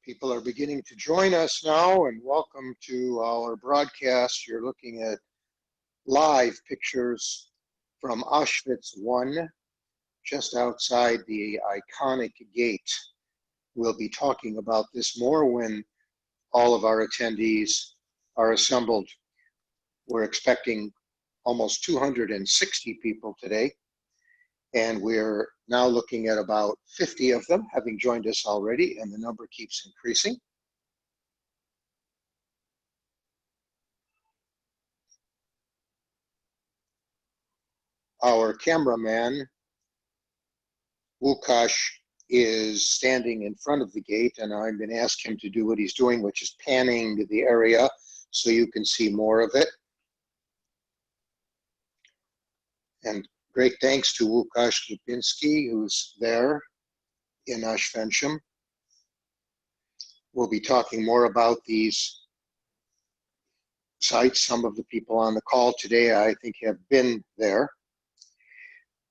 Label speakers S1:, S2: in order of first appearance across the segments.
S1: People are beginning to join us now, and welcome to our broadcast. You're looking at live pictures from Auschwitz I, just outside the iconic gate. We'll be talking about this more when all of our attendees are assembled. We're expecting almost 260 people today, and we're now looking at about 50 of them having joined us already, and the number keeps increasing. Our cameraman, Łukasz, is standing in front of the gate, and I'm going to ask him to do what he's doing, which is panning the area so you can see more of it. And great thanks to Łukasz Lipinski, who's there in Auschwitz. We'll be talking more about these sites. Some of the people on the call today, I think, have been there.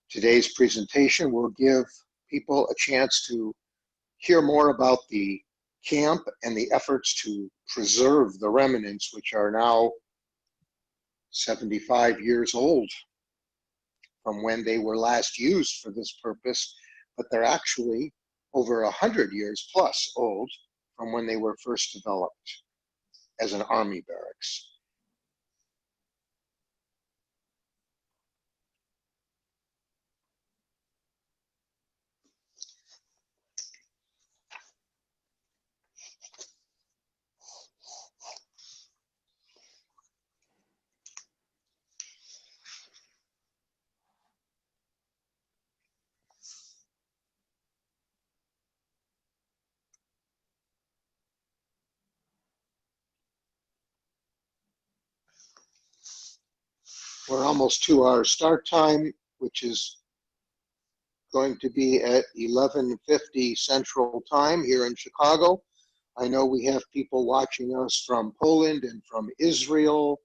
S1: Today's presentation will give people a chance to hear more about the camp and the efforts to preserve the remnants, which are now 75 years old from when they were last used for this purpose, but they're actually over 100 years plus old from when they were first developed as an army barracks. We're almost to our start time, which is going to be at 11:50 Central Time here in Chicago. I know we have people watching us from Poland and from Israel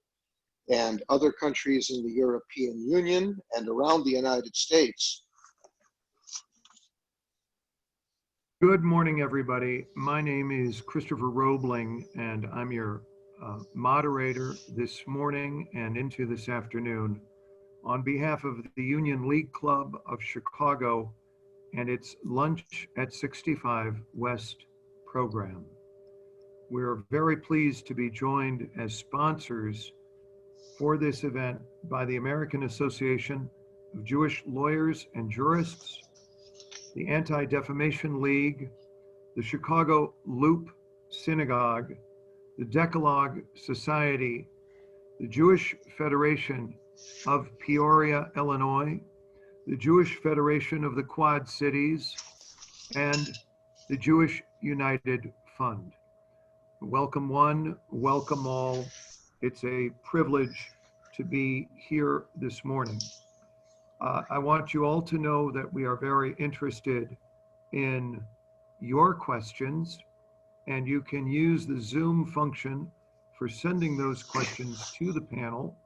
S1: and other countries in the European Union and around the United States.
S2: Good morning, everybody. My name is Christopher Roebling, and I'm your moderator this morning and into this afternoon on behalf of the Union League Club of Chicago and its Lunch at 65 West program. We're very pleased to be joined as sponsors for this event by the American Association of Jewish Lawyers and Jurists, the Anti-Defamation League, the Chicago Loop Synagogue, the Decalogue Society, the Jewish Federation of Peoria, Illinois, the Jewish Federation of the Quad Cities, and the Jewish United Fund. Welcome one, welcome all. It's a privilege to be here this morning. I want you all to know that we are very interested in your questions, and you can use the Zoom function for sending those questions to the panel.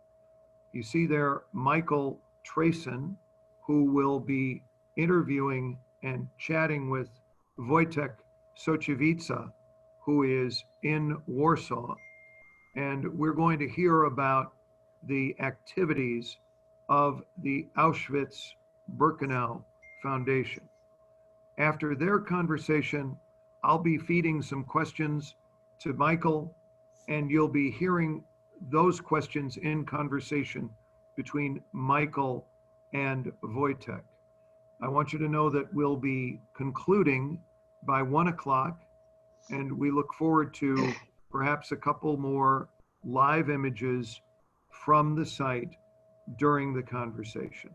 S2: You see there Michael Trayson, who will be interviewing and chatting with Wojtek Sochewicza, who is in Warsaw. And we're going to hear about the activities of the Auschwitz-Birkenau Foundation. After their conversation, I'll be feeding some questions to Michael, and you'll be hearing those questions in conversation between Michael and Wojtek. I want you to know that we'll be concluding by 1 o'clock, and we look forward to perhaps a couple more live images from the site during the conversation.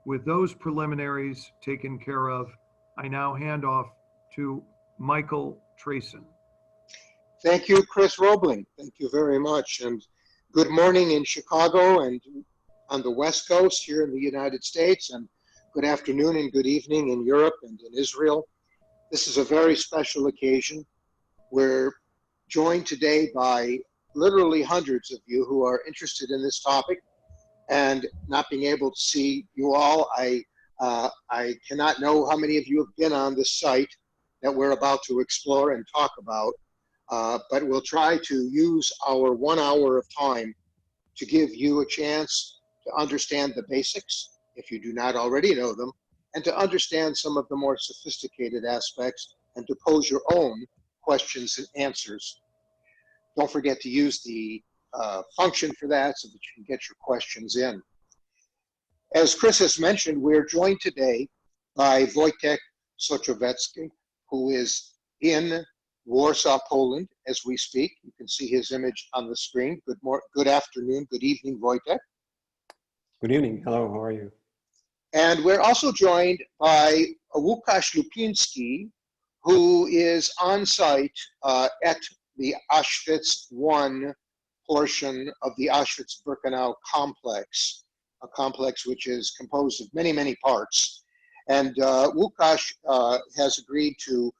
S2: With those preliminaries taken care of, I now hand off to Michael Trayson.
S1: Thank you, Chris Roebling. Thank you very much. And good morning in Chicago and on the West Coast here in the United States, and good afternoon and good evening in Europe and in Israel. This is a very special occasion. We're joined today by literally hundreds of you who are interested in this topic, and not being able to see you all, I cannot know how many of you have been on this site that we're about to explore and talk about, but we'll try to use our 1 hour of time to give you a chance to understand the basics, if you do not already know them, and to understand some of the more sophisticated aspects and to pose your own questions and answers. Don't forget to use the function for that so that you can get your questions in. As Chris has mentioned, we're joined today by Wojtek Sochowecki, who is in Warsaw, Poland, as we speak. You can see his image on the screen. Good afternoon, good evening, Wojtek.
S3: Good evening. Hello, how are you?
S1: And we're also joined by Łukasz Lupiński, who is on site at the Auschwitz I portion of the Auschwitz-Birkenau complex, a complex which is composed of many, many parts. And Łukasz has agreed to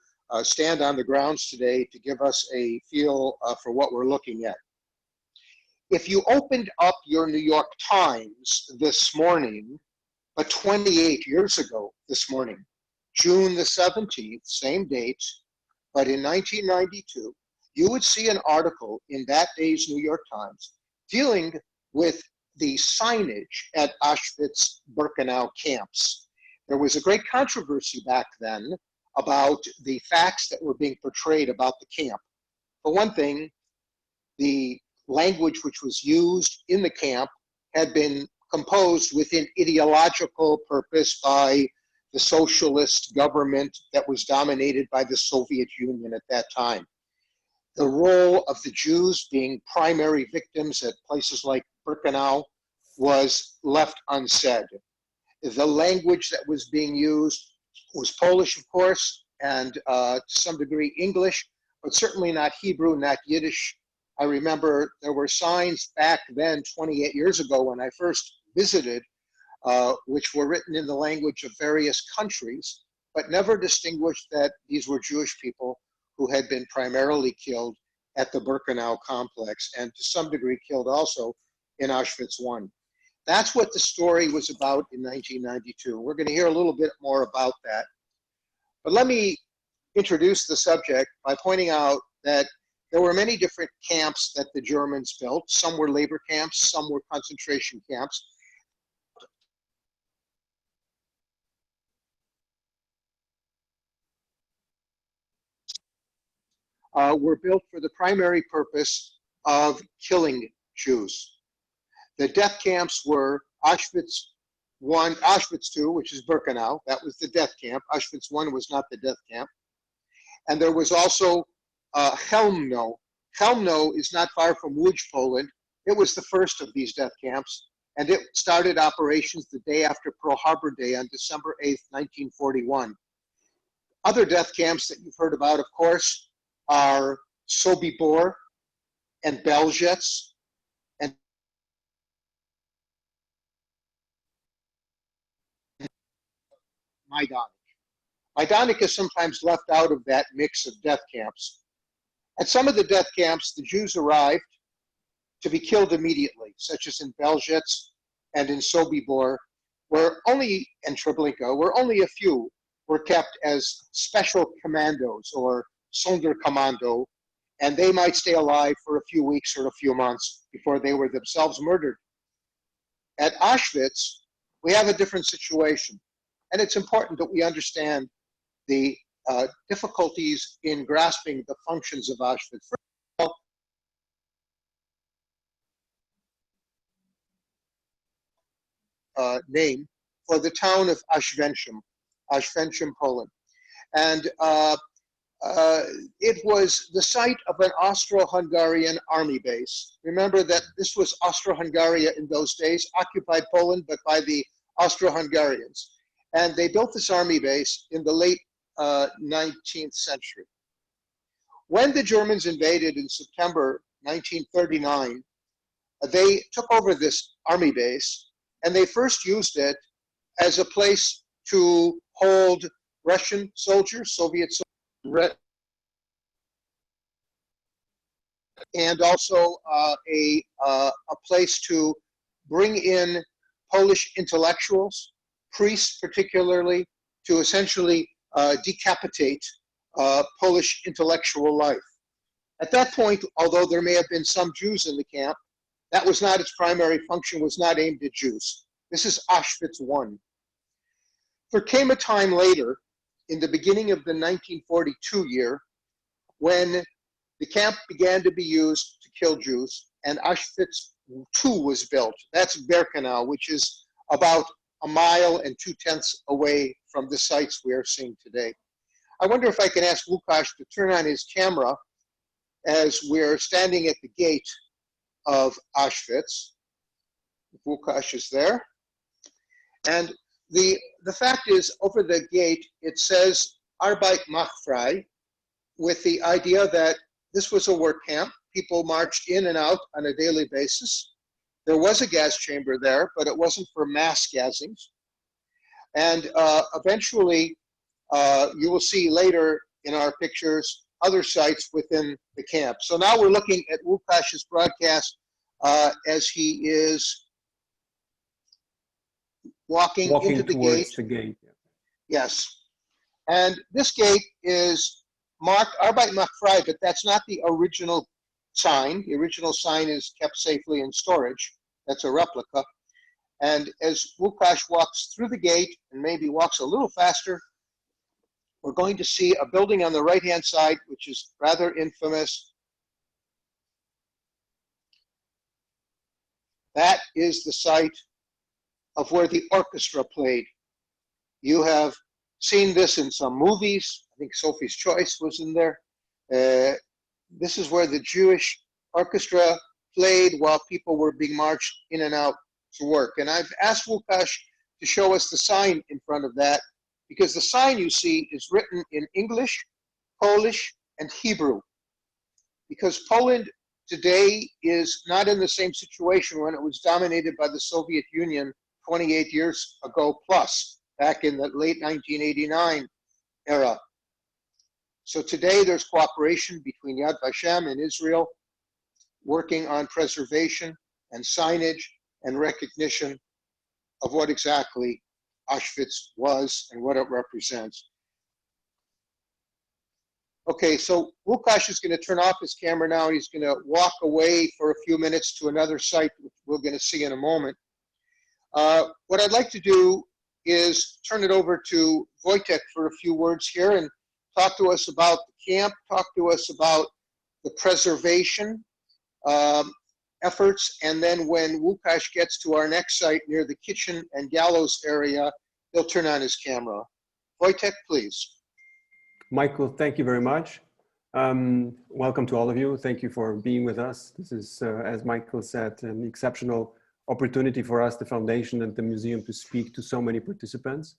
S1: stand on the grounds today to give us a feel for what we're looking at. If you opened up your New York Times this morning, but 28 years ago this morning, June the 17th, same date, but in 1992, you would see an article in that day's New York Times dealing with the signage at Auschwitz-Birkenau camps. There was a great controversy back then about the facts that were being portrayed about the camp. For one thing, the language which was used in the camp had been composed with an ideological purpose by the socialist government that was dominated by the Soviet Union at that time. The role of the Jews being primary victims at places like Birkenau was left unsaid. The language that was being used was Polish, of course, and to some degree English, but certainly not Hebrew, not Yiddish. I remember there were signs back then, 28 years ago, when I first visited, which were written in the language of various countries, but never distinguished that these were Jewish people who had been primarily killed at the Birkenau complex and to some degree killed also in Auschwitz I. That's what the story was about in 1992. We're going to hear a little bit more about that. But let me introduce the subject by pointing out that there were many different camps that the Germans built. Some were labor camps, some were concentration camps. Were built for the primary purpose of killing Jews. The death camps were Auschwitz I, Auschwitz II, which is Birkenau. That was the death camp. Auschwitz I was not the death camp. And there was also Chełmno. Chełmno is not far from Łódź, Poland. It was the first of these death camps, and it started operations the day after Pearl Harbor Day on December 8th, 1941. Other death camps that you've heard about, of course, are Sobibor and Belzec and Majdanek. Majdanek is sometimes left out of that mix of death camps. At some of the death camps, the Jews arrived to be killed immediately, such as in Belzec and in Sobibor, and Treblinka, where only a few were kept as special commandos or Sonderkommando, and they might stay alive for a few weeks or a few months before they were themselves murdered. At Auschwitz, we have a different situation, and it's important that we understand the difficulties in grasping the functions of Auschwitz. First of all, name for the town of Oświęcim, Poland. And it was the site of an Austro-Hungarian army base. Remember that this was Austro-Hungaria in those days, occupied Poland, but by the Austro-Hungarians. And they built this army base in the late 19th century. When the Germans invaded in September 1939, they took over this army base, and they first used it as a place to hold Russian soldiers, Soviet soldiers, and also a place to bring in Polish intellectuals, priests particularly, to essentially decapitate Polish intellectual life. At that point, although there may have been some Jews in the camp, that was not its primary function, was not aimed at Jews. This is Auschwitz I. There came a time later, in the beginning of the 1942 year, when the camp began to be used to kill Jews, and Auschwitz II was built. That's Birkenau, which is about 1.2 miles away from the sites we are seeing today. I wonder if I can ask Łukasz to turn on his camera as we're standing at the gate of Auschwitz. Łukasz is there. And the fact is, over the gate, it says Arbeit macht frei, with the idea that this was a work camp. People marched in and out on a daily basis. There was a gas chamber there, but it wasn't for mass gassings. And eventually, you will see later in our pictures other sites within the camp. So now we're looking at Łukasz's broadcast as he is walking into the gate.
S3: The gate.
S1: Yes. And this gate is marked Arbeit macht frei, but that's not the original sign. The original sign is kept safely in storage. That's a replica. And as Łukasz walks through the gate and maybe walks a little faster, we're going to see a building on the right-hand side, which is rather infamous. That is the site of where the orchestra played. You have seen this in some movies. I think Sophie's Choice was in there. This is where the Jewish orchestra played while people were being marched in and out to work. And I've asked Łukasz to show us the sign in front of that, because the sign you see is written in English, Polish, and Hebrew. Because Poland today is not in the same situation when it was dominated by the Soviet Union 28 years ago plus, back in the late 1989 era. So today there's cooperation between Yad Vashem and Israel, working on preservation and signage and recognition of what exactly Auschwitz was and what it represents. Okay, so Łukasz is going to turn off his camera now. He's going to walk away for a few minutes to another site, which we're going to see in a moment. What I'd like to do is turn it over to Wojtek for a few words here and talk to us about the camp, talk to us about the preservation efforts, and then when Łukasz gets to our next site near the kitchen and gallows area, he'll turn on his camera. Wojtek, please.
S3: Michael, thank you very much. Welcome to all of you. Thank you for being with us. This is, as Michael said, an exceptional opportunity for us, the foundation and the museum, to speak to so many participants.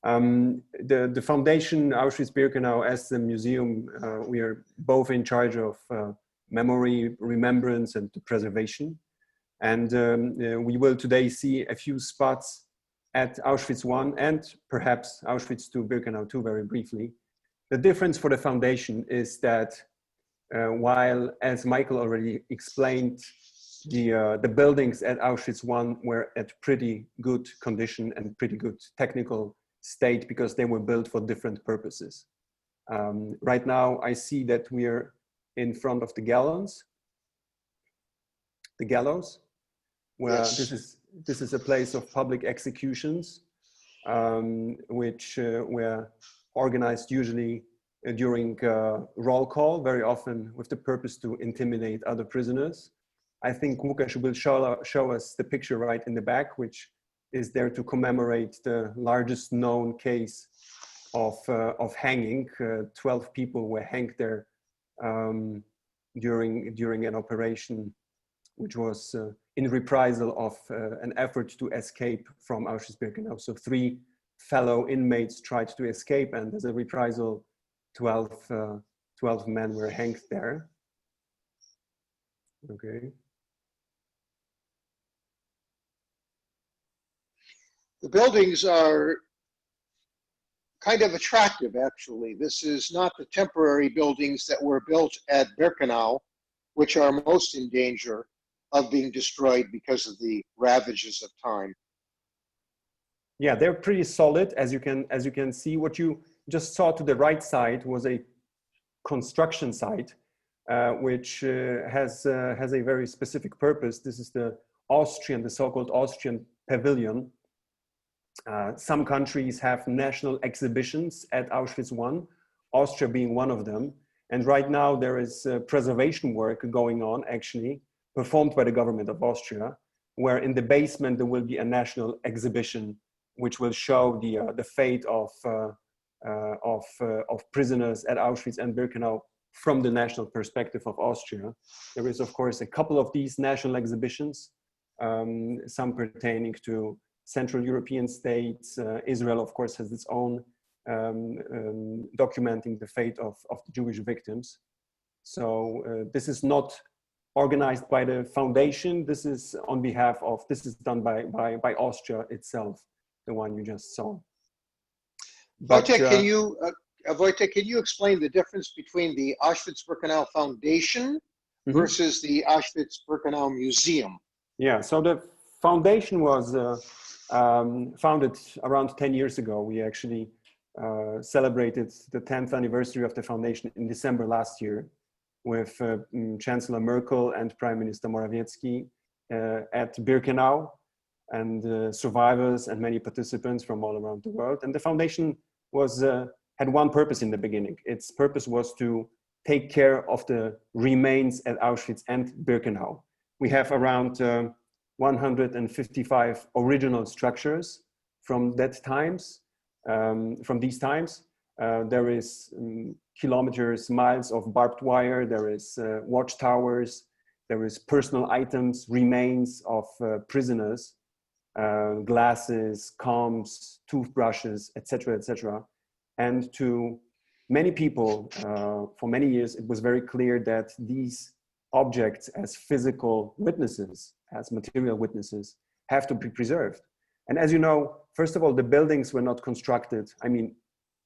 S3: The foundation, Auschwitz-Birkenau, as the museum, we are both in charge of memory, remembrance, and preservation. And we will today see a few spots at Auschwitz I and perhaps Auschwitz II, Birkenau II, very briefly. The difference for the foundation is that while, as Michael already explained, the buildings at Auschwitz I were at pretty good condition and pretty good technical state because they were built for different purposes. Right now, I see that we are in front of the gallows, where yes. This is a place of public executions, which were organized usually during roll call, very often with the purpose to intimidate other prisoners. I think Łukasz will show us the picture right in the back, which is there to commemorate the largest known case of hanging. 12 people were hanged there during an operation which was in reprisal of an effort to escape from Auschwitz-Birkenau. So 3 fellow inmates tried to escape, and as a reprisal, 12 men were hanged there. Okay.
S1: The buildings are kind of attractive, actually. This is not the temporary buildings that were built at Birkenau, which are most in danger of being destroyed because of the ravages of time.
S3: Yeah, they're pretty solid, as you can see. What you just saw to the right side was a construction site, which has a very specific purpose. This is the so-called Austrian pavilion. Some countries have national exhibitions at Auschwitz I, Austria being one of them. And right now there is preservation work going on, actually, performed by the government of Austria, where in the basement there will be a national exhibition which will show the fate of prisoners at Auschwitz and Birkenau from the national perspective of Austria. There is, of course, a couple of these national exhibitions, some pertaining to Central European states. Israel, of course, has its own documenting the fate of the Jewish victims. So this is not organized by the foundation. This is on behalf of, this is done by Austria itself, the one you just saw. But,
S1: Wojtek, can you explain the difference between the Auschwitz-Birkenau Foundation versus the Auschwitz-Birkenau Museum?
S3: Yeah, so the foundation was founded around 10 years ago. We actually celebrated the 10th anniversary of the foundation in December last year with Chancellor Merkel and Prime Minister Morawiecki at Birkenau, and survivors and many participants from all around the world. And the foundation was had one purpose in the beginning. Its purpose was to take care of the remains at Auschwitz and Birkenau. We have around 155 original structures from these times. There is kilometers, miles of barbed wire. There is watchtowers. There is personal items, remains of prisoners, glasses, combs, toothbrushes, etc., etc. And to many people, for many years, it was very clear that these objects as physical witnesses, as material witnesses, have to be preserved. And as you know, first of all, the buildings were not constructed, I mean,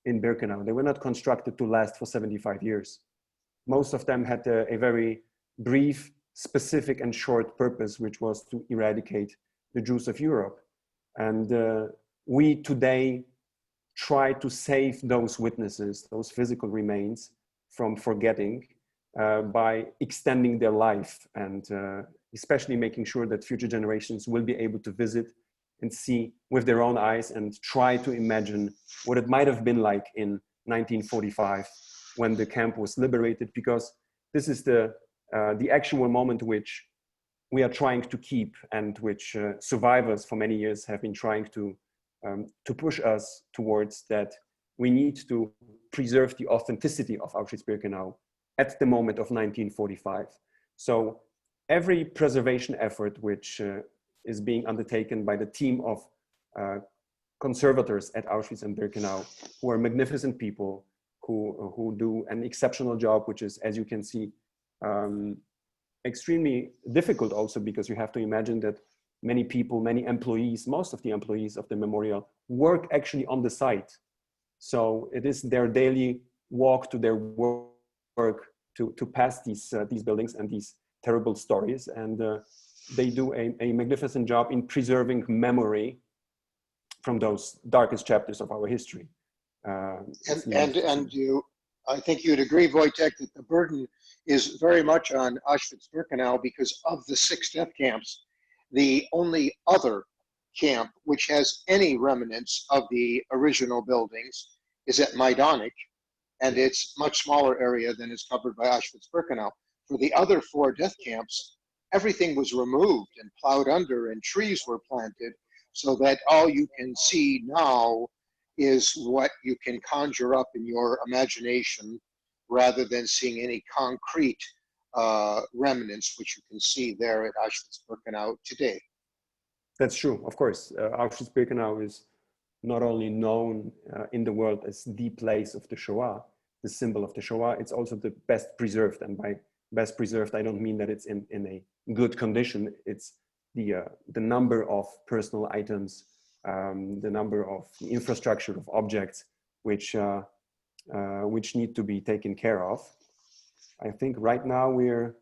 S3: in Birkenau, they were not constructed to last for 75 years. Most of them had a very brief, specific and short purpose, which was to eradicate the Jews of Europe. And we today try to save those witnesses, those physical remains, from forgetting by extending their life, and especially making sure that future generations will be able to visit and see with their own eyes and try to imagine what it might have been like in 1945 when the camp was liberated, because this is the actual moment which we are trying to keep, and which survivors for many years have been trying to push us towards, that we need to preserve the authenticity of Auschwitz-Birkenau at the moment of 1945. So every preservation effort which is being undertaken by the team of conservators at Auschwitz and Birkenau, who are magnificent people, who do an exceptional job, which is, as you can see, extremely difficult also, because you have to imagine that many people, many employees, most of the employees of the memorial work actually on the site. So it is their daily walk to their work to pass these buildings and these terrible stories. And they do a magnificent job in preserving memory from those darkest chapters of our history.
S1: I think you'd agree, Wojtek, that the burden is very much on Auschwitz-Birkenau, because of the 6 death camps, the only other camp which has any remnants of the original buildings is at Majdanek, and it's much smaller area than is covered by Auschwitz-Birkenau. For the other 4 death camps, everything was removed and plowed under, and trees were planted, so that all you can see now is what you can conjure up in your imagination, rather than seeing any concrete remnants which you can see there at Auschwitz-Birkenau today.
S3: That's true, of course. Auschwitz-Birkenau is not only known in the world as the place of the Shoah, the symbol of the Shoah, it's also the best preserved. And by best preserved, I don't mean that it's in a good condition. It's the number of personal items, the number of the infrastructure of objects which need to be taken care of. I think right now we're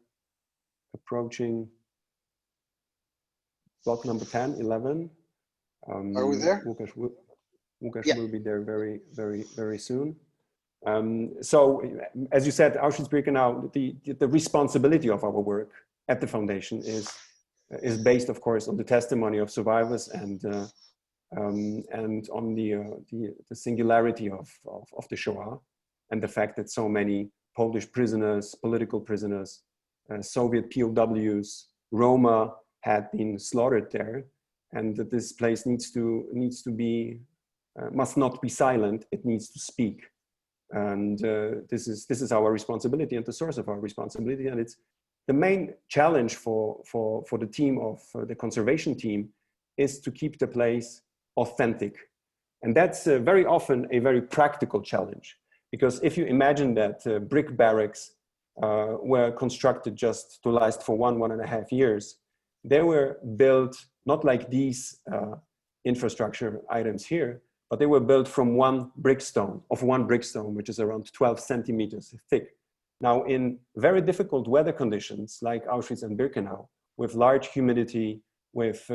S3: approaching block number 10, 11.
S1: Are we there?
S3: Łukasz
S1: Yeah.
S3: will be there very, very, very soon. So, as you said, Auschwitz-Birkenau, the responsibility of our work at the foundation is based, of course, on the testimony of survivors and on the singularity of the Shoah, and the fact that so many Polish prisoners, political prisoners, Soviet POWs, Roma had been slaughtered there, and that this place needs to be must not be silent. It needs to speak, and this is our responsibility and the source of our responsibility. And it's the main challenge for the team of the conservation team is to keep the place authentic, and that's very often a very practical challenge. Because if you imagine that brick barracks were constructed just to last for 1.5 years, they were built not like these infrastructure items here, but they were built from one brickstone, which is around 12 centimeters thick. Now, in very difficult weather conditions like Auschwitz and Birkenau, with large humidity, with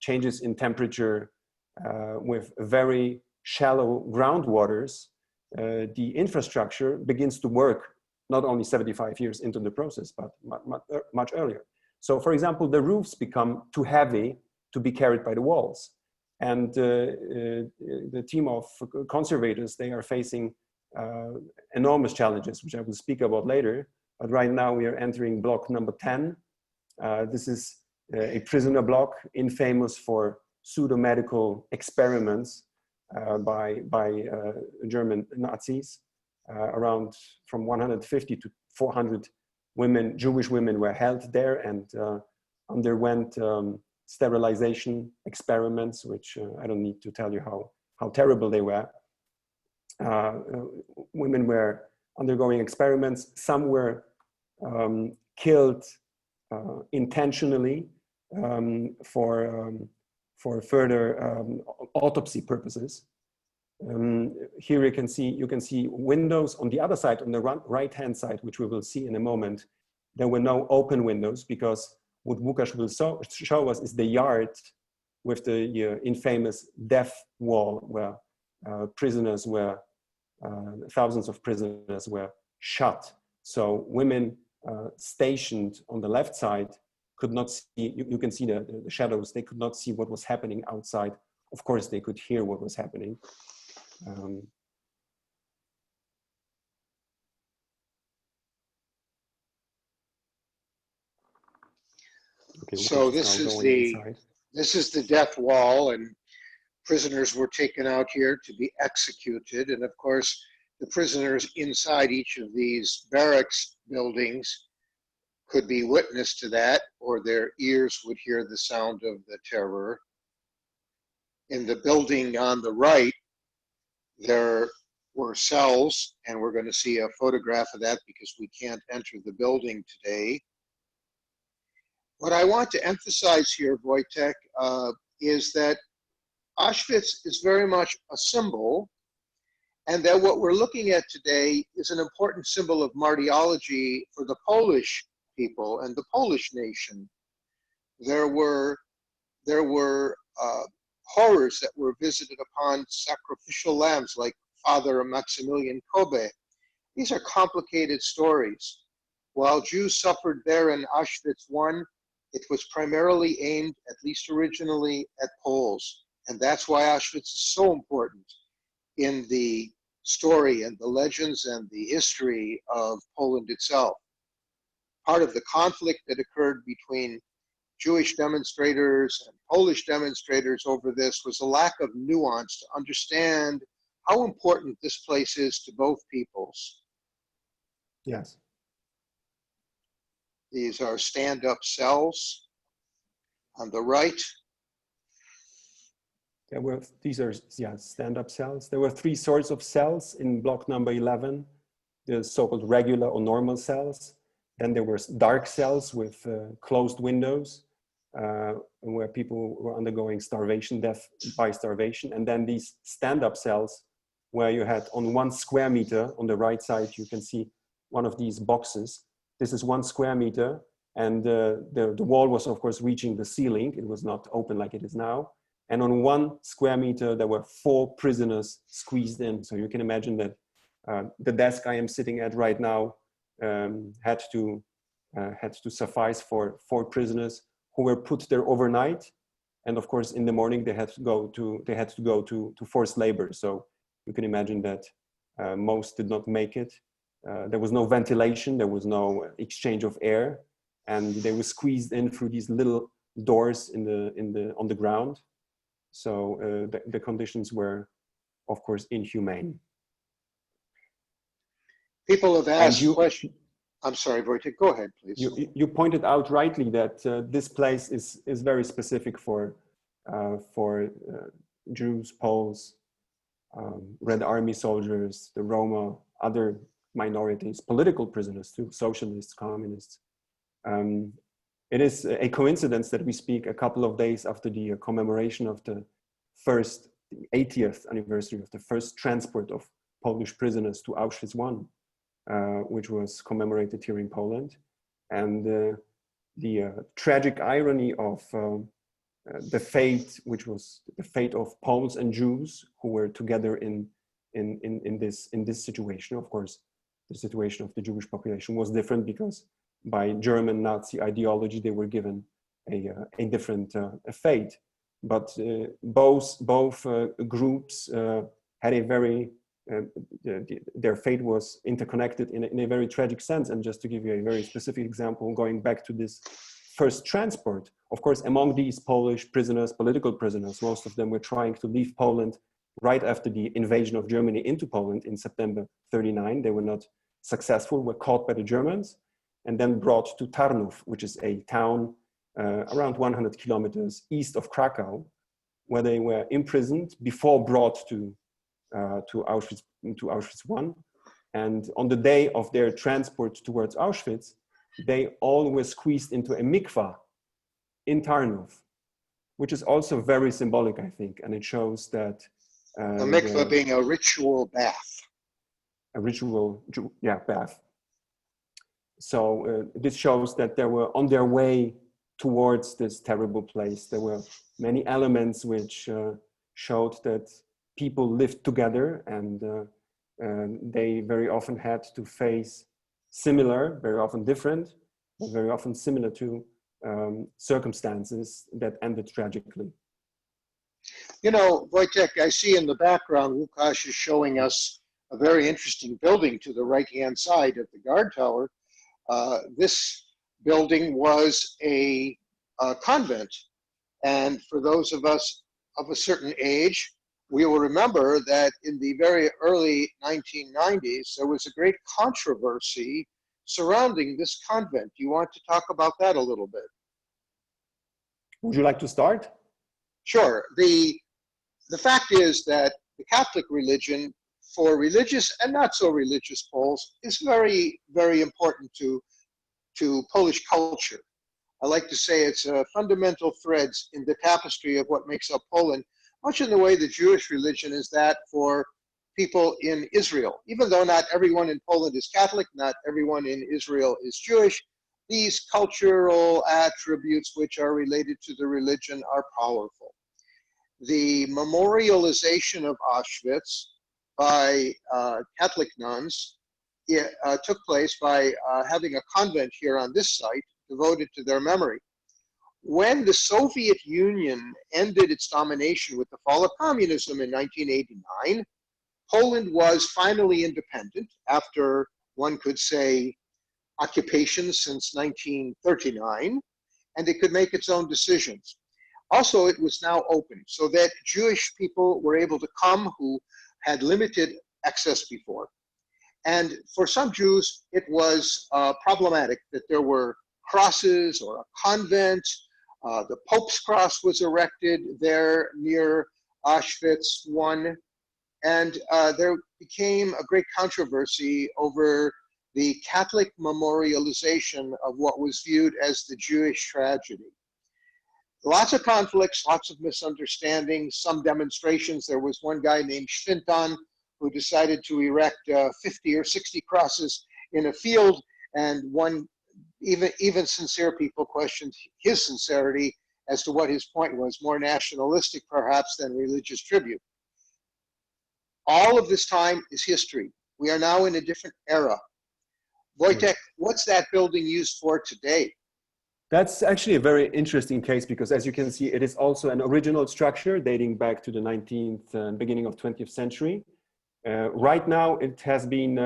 S3: changes in temperature, with very shallow groundwaters, the infrastructure begins to work not only 75 years into the process, but much earlier. So, for example, the roofs become too heavy to be carried by the walls. And the team of conservators, they are facing enormous challenges, which I will speak about later. But right now we are entering block number 10. This is a prisoner block, infamous for pseudo-medical experiments by German Nazis. Around from 150 to 400 women, Jewish women, were held there and underwent sterilization experiments, which I don't need to tell you how terrible they were. Women were undergoing experiments. Some were killed intentionally for further autopsy purposes. Here you can see windows on the other side, on the right-hand side, which we will see in a moment. There were no open windows, because what Łukasz will show us is the yard with the infamous death wall, where prisoners were, thousands of prisoners were shot. So women stationed on the left side could not see, you can see the shadows, they could not see what was happening outside. Of course, they could hear what was happening. Okay,
S1: so this is the death wall, and prisoners were taken out here to be executed. And of course, the prisoners inside each of these barracks buildings could be witness to that, or their ears would hear the sound of the terror. In the building on the right, there were cells, and we're going to see a photograph of that because we can't enter the building today. What I want to emphasize here, Wojtek, is that Auschwitz is very much a symbol, and that what we're looking at today is an important symbol of martyrology for the Polish people and the Polish nation. There were horrors that were visited upon sacrificial lambs like Father Maximilian Kolbe. These are complicated stories. While Jews suffered there in Auschwitz I, it was primarily aimed, at least originally, at Poles. And that's why Auschwitz is so important in the story and the legends and the history of Poland itself. Part of the conflict that occurred between Jewish demonstrators and Polish demonstrators over this was a lack of nuance to understand how important this place is to both peoples.
S3: Yes.
S1: These are stand-up cells on the right.
S3: These are stand-up cells. There were 3 sorts of cells in block number 11, the so-called regular or normal cells. Then there were dark cells with closed windows, where people were undergoing starvation, death by starvation. And then these stand-up cells, where you had on 1 square meter, on the right side, you can see one of these boxes. This is 1 square meter, and the wall was, of course, reaching the ceiling. It was not open like it is now. And on 1 square meter, there were 4 prisoners squeezed in. So you can imagine that the desk I am sitting at right now had to suffice for 4 prisoners who were put there overnight. And of course, in the morning, they had to go to forced labor. So you can imagine that most did not make it. There was no ventilation, there was no exchange of air, and they were squeezed in through these little doors on the ground. So the conditions were, of course, inhumane.
S1: People have asked questions. I'm sorry, Wojtek, go ahead, please.
S3: You pointed out rightly that this place is very specific for Jews, Poles, Red Army soldiers, the Roma, other minorities, political prisoners too, socialists, communists. It is a coincidence that we speak a couple of days after the commemoration of the 80th anniversary of the first transport of Polish prisoners to Auschwitz I, which was commemorated here in Poland. And the tragic irony of the fate, which was the fate of Poles and Jews who were together in this situation. Of course, the situation of the Jewish population was different because by German Nazi ideology, they were given a different fate. But both groups had a very, their fate was interconnected in a very tragic sense. And just to give you a very specific example, going back to this first transport, of course, among these Polish prisoners, political prisoners, most of them were trying to leave Poland right after the invasion of Germany into Poland in September 39. They were not successful, were caught by the Germans, and then brought to Tarnów, which is a town around 100 kilometers east of Krakow, where they were imprisoned before brought to Auschwitz I. And on the day of their transport towards Auschwitz, they all were squeezed into a mikvah in Tarnów, which is also very symbolic, I think, and it shows that
S1: a mikvah being a ritual bath.
S3: A ritual, bath. So this shows that they were on their way towards this terrible place. There were many elements which showed that people lived together, and they very often had to face similar, very often different, but very often similar to circumstances that ended tragically.
S1: You know, Wojtek, I see in the background, Łukasz is showing us a very interesting building to the right-hand side of the guard tower. This building was a convent. And for those of us of a certain age, we will remember that in the very early 1990s, there was a great controversy surrounding this convent. Do you want to talk about that a little bit?
S3: Would you like to start?
S1: Sure. The fact is that the Catholic religion, for religious and not so religious Poles, is very, very important to Polish culture. I like to say it's fundamental threads in the tapestry of what makes up Poland, much in the way the Jewish religion is that for people in Israel. Even though not everyone in Poland is Catholic, not everyone in Israel is Jewish, these cultural attributes which are related to the religion are powerful. The memorialization of Auschwitz by Catholic nuns took place by having a convent here on this site devoted to their memory. When the Soviet Union ended its domination with the fall of communism in 1989, Poland was finally independent after, one could say, occupation since 1939, and it could make its own decisions. Also, it was now open so that Jewish people were able to come who had limited access before. And for some Jews, it was problematic that there were crosses or a convent. The Pope's cross was erected there near Auschwitz I. And there became a great controversy over the Catholic memorialization of what was viewed as the Jewish tragedy. Lots of conflicts, lots of misunderstandings, some demonstrations. There was one guy named Schwinton who decided to erect 50 or 60 crosses in a field, and even sincere people questioned his sincerity as to what his point was, more nationalistic perhaps than religious tribute. All of this time is history. We are now in a different era. Wojtek, what's that building used for today?
S3: That's actually a very interesting case because, as you can see, it is also an original structure dating back to the 19th and beginning of 20th century. Right now, it has been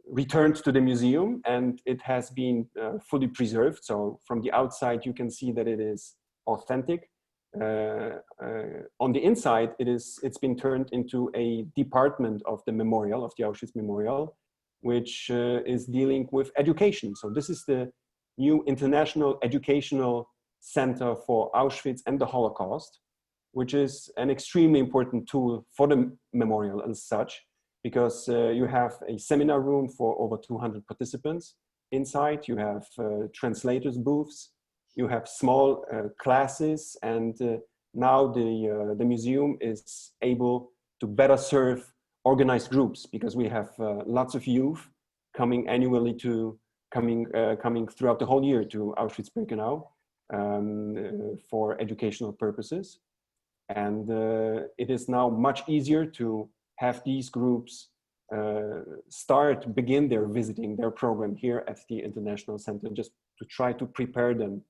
S3: returned to the museum and it has been fully preserved. So from the outside, you can see that it is authentic. On the inside, it's been turned into a department of the memorial, of the Auschwitz Memorial, which is dealing with education. So this is the new International Educational Center for Auschwitz and the Holocaust, which is an extremely important tool for the memorial as such, because you have a seminar room for over 200 participants inside, you have translators booths, you have small classes, and now the museum is able to better serve organized groups because we have lots of youth coming annually coming throughout the whole year to Auschwitz-Birkenau for educational purposes. And it is now much easier to have these groups begin their visiting, their program here at the International Center, just to try to prepare them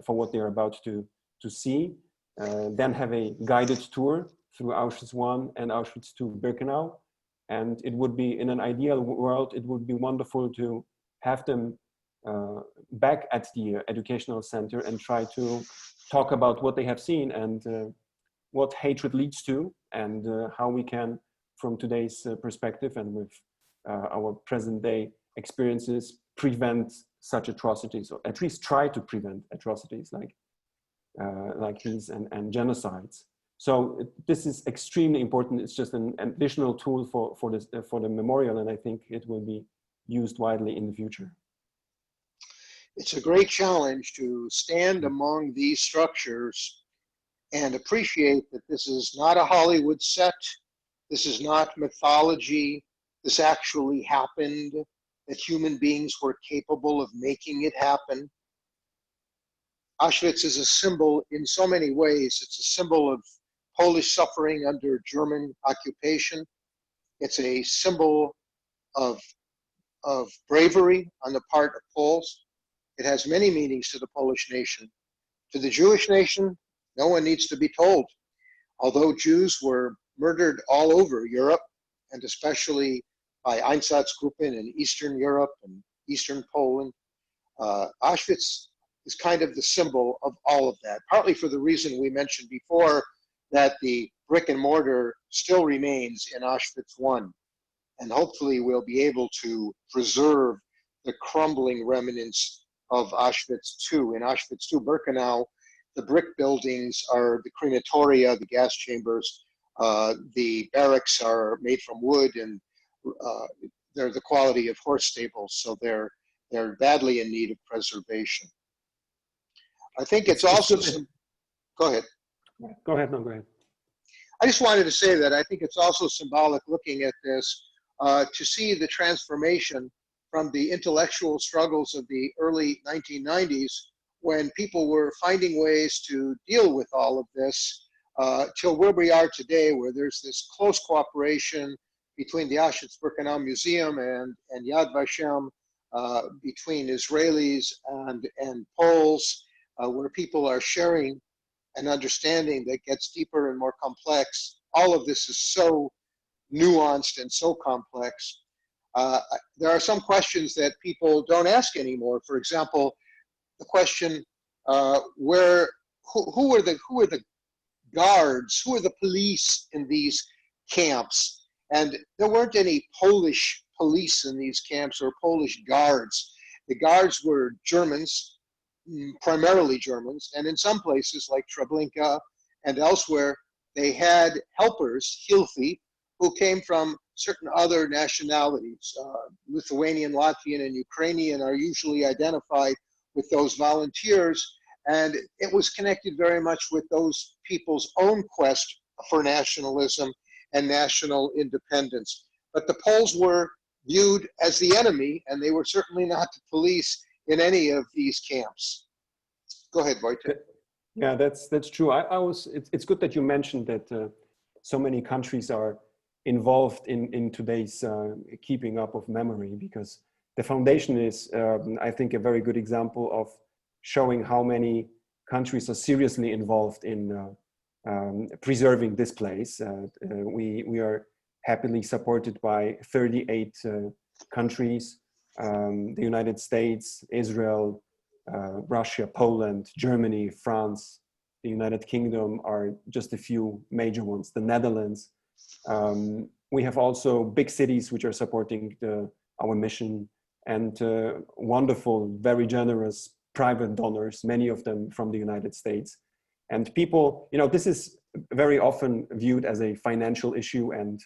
S3: for what they're about to see. Then have a guided tour through Auschwitz I and Auschwitz II Birkenau. And it would be, in an ideal world, it would be wonderful to have them back at the educational center and try to talk about what they have seen and what hatred leads to, and how we can, from today's perspective and with our present day experiences, prevent such atrocities, or at least try to prevent atrocities like these and genocides. So this is extremely important. It's just an additional tool for the memorial, and I think it will be used widely in the future.
S1: It's a great challenge to stand among these structures and appreciate that this is not a Hollywood set, this is not mythology, this actually happened, that human beings were capable of making it happen. Auschwitz is a symbol in so many ways. It's a symbol of Polish suffering under German occupation. It's a symbol of bravery on the part of Poles. It has many meanings to the Polish nation. To the Jewish nation, no one needs to be told. Although Jews were murdered all over Europe, and especially by Einsatzgruppen in Eastern Europe and Eastern Poland, Auschwitz is kind of the symbol of all of that, partly for the reason we mentioned before, that the brick and mortar still remains in Auschwitz I. And hopefully we'll be able to preserve the crumbling remnants of Auschwitz II. In Auschwitz II Birkenau, the brick buildings are the crematoria, the gas chambers. The barracks are made from wood, and they're the quality of horse stables, so they're badly in need of preservation. I think it's also go ahead.
S3: Go ahead, no, go ahead.
S1: I just wanted to say that I think it's also symbolic, looking at this, to see the transformation from the intellectual struggles of the early 1990s, when people were finding ways to deal with all of this, till where we are today, where there's this close cooperation between the Auschwitz-Birkenau Museum and Yad Vashem, between Israelis and Poles, where people are sharing an understanding that gets deeper and more complex. All of this is so nuanced and so complex. There are some questions that people don't ask anymore. For example, the question, who are the guards, who are the police in these camps? And there weren't any Polish police in these camps or Polish guards. The guards were Germans, primarily Germans, and in some places like Treblinka and elsewhere, they had helpers, Hilfi, who came from certain other nationalities. Lithuanian, Latvian, and Ukrainian are usually identified with those volunteers, and it was connected very much with those people's own quest for nationalism and national independence. But the Poles were viewed as the enemy, and they were certainly not the police in any of these camps. Go ahead, Wojtek.
S3: Yeah, that's true. It's good that you mentioned that so many countries are involved in today's keeping up of memory, because the foundation is, I think, a very good example of showing how many countries are seriously involved in preserving this place. We are happily supported by 38 countries, the United States, Israel, Russia, Poland, Germany, France, the United Kingdom are just a few major ones, the Netherlands. We have also big cities which are supporting our mission, and wonderful, very generous private donors, many of them from the United States. And people, this is very often viewed as a financial issue, and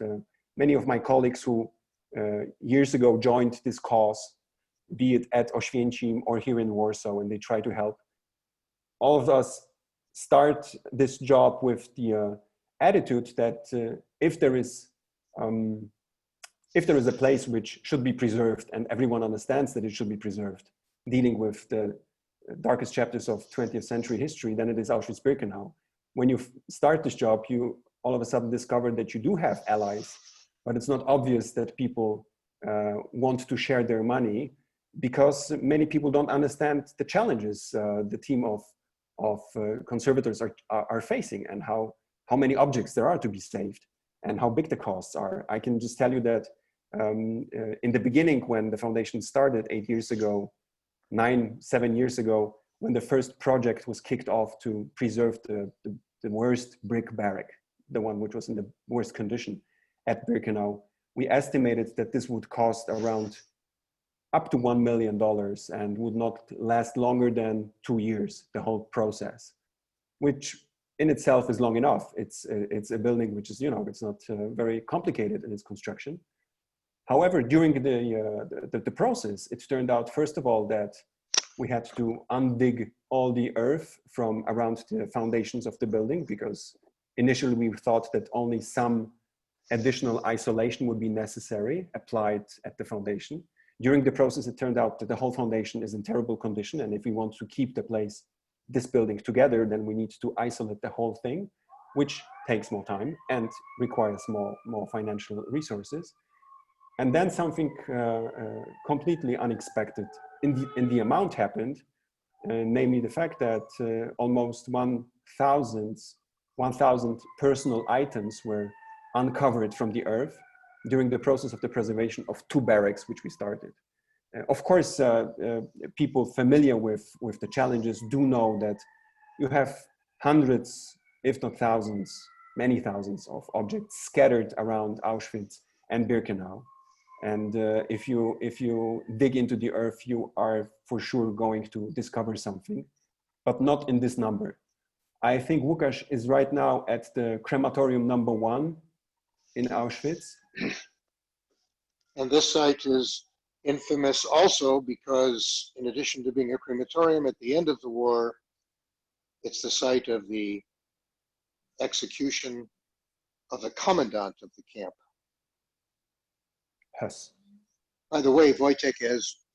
S3: many of my colleagues who years ago joined this cause, be it at Oświęcim or here in Warsaw, and they try to help. All of us start this job with the attitude that if there is a place which should be preserved, and everyone understands that it should be preserved, dealing with the darkest chapters of 20th century history, then it is Auschwitz-Birkenau. When you start this job, you all of a sudden discover that you do have allies, but it's not obvious that people want to share their money, because many people don't understand the challenges the team of conservators are facing, and how many objects there are to be saved, and how big the costs are. I can just tell you that in the beginning, when the foundation started 7 years ago, when the first project was kicked off to preserve the worst brick barrack, the one which was in the worst condition at Birkenau, we estimated that this would cost around up to $1 million and would not last longer than 2 years, the whole process, which in itself is long enough. It's a building which is, it's not very complicated in its construction. However, during the process, it turned out, first of all, that we had to undig all the earth from around the foundations of the building, because initially we thought that only some additional isolation would be necessary applied at the foundation. During the process, it turned out that the whole foundation is in terrible condition, and if we want to keep this building together, then we need to isolate the whole thing, which takes more time and requires more financial resources. And then something completely unexpected in the amount happened, namely the fact that almost 1,000 personal items were uncovered from the earth during the process of the preservation of 2 barracks, which we started. Of course, people familiar with the challenges do know that you have hundreds, if not thousands, many thousands of objects scattered around Auschwitz and Birkenau. And if you dig into the earth, you are for sure going to discover something, but not in this number. I think Łukasz is right now at the crematorium number 1 in Auschwitz.
S1: And this site is infamous also because, in addition to being a crematorium at the end of the war, it's the site of the execution of the commandant of the camp.
S3: Yes.
S1: By the way, Wojtek,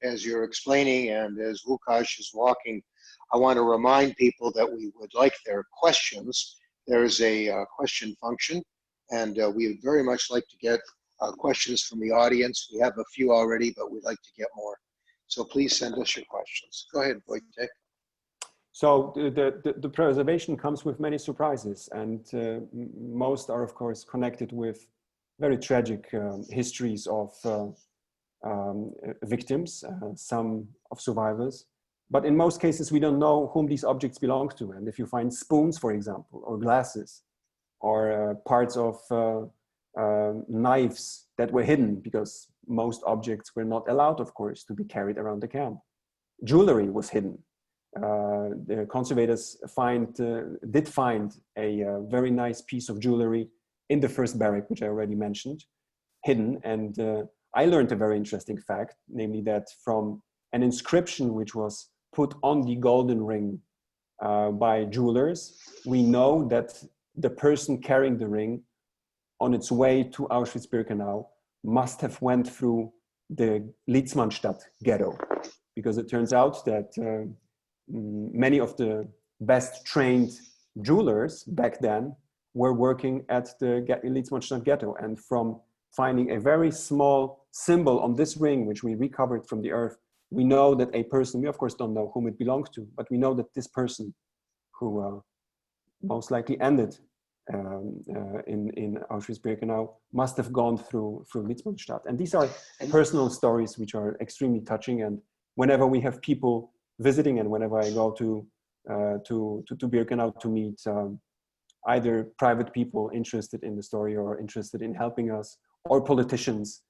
S1: as you're explaining and as Łukasz is walking, I want to remind people that we would like their questions. There's a question function, and we would very much like to get questions from the audience. We have a few already, but we'd like to get more. So please send us your questions. Go ahead, Wojtek.
S3: So the preservation comes with many surprises, and most are, of course, connected with very tragic histories of victims, some of survivors. But in most cases, we don't know whom these objects belong to. And if you find spoons, for example, or glasses, or parts of knives that were hidden, because most objects were not allowed, of course, to be carried around the camp. Jewelry was hidden. The conservators did find a very nice piece of jewelry in the first barrack, which I already mentioned, hidden. And I learned a very interesting fact, namely that from an inscription which was put on the golden ring by jewelers, we know that the person carrying the ring on its way to Auschwitz-Birkenau must have went through the Litzmannstadt ghetto, because it turns out that many of the best trained jewelers back then were working at the Litzmannstadt ghetto. And from finding a very small symbol on this ring, which we recovered from the earth, we know that a person, we of course don't know whom it belongs to, but we know that this person who most likely ended in Auschwitz-Birkenau must have gone through Litzmannstadt. And these are personal stories which are extremely touching. And whenever we have people visiting, and whenever I go to Birkenau to meet either private people interested in the story or interested in helping us, or politicians,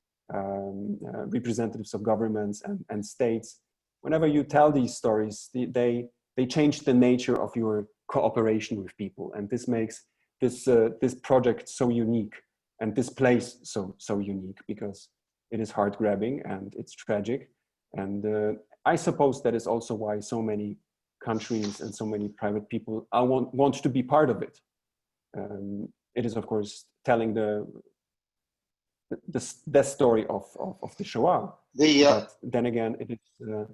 S3: representatives of governments and states, whenever you tell these stories, they change the nature of your cooperation with people. And this makes this project so unique, and this place so unique, because it is heart grabbing and it's tragic. And I suppose that is also why so many countries and so many private people want to be part of it. It is of course telling the story of the Shoah. But then again, it is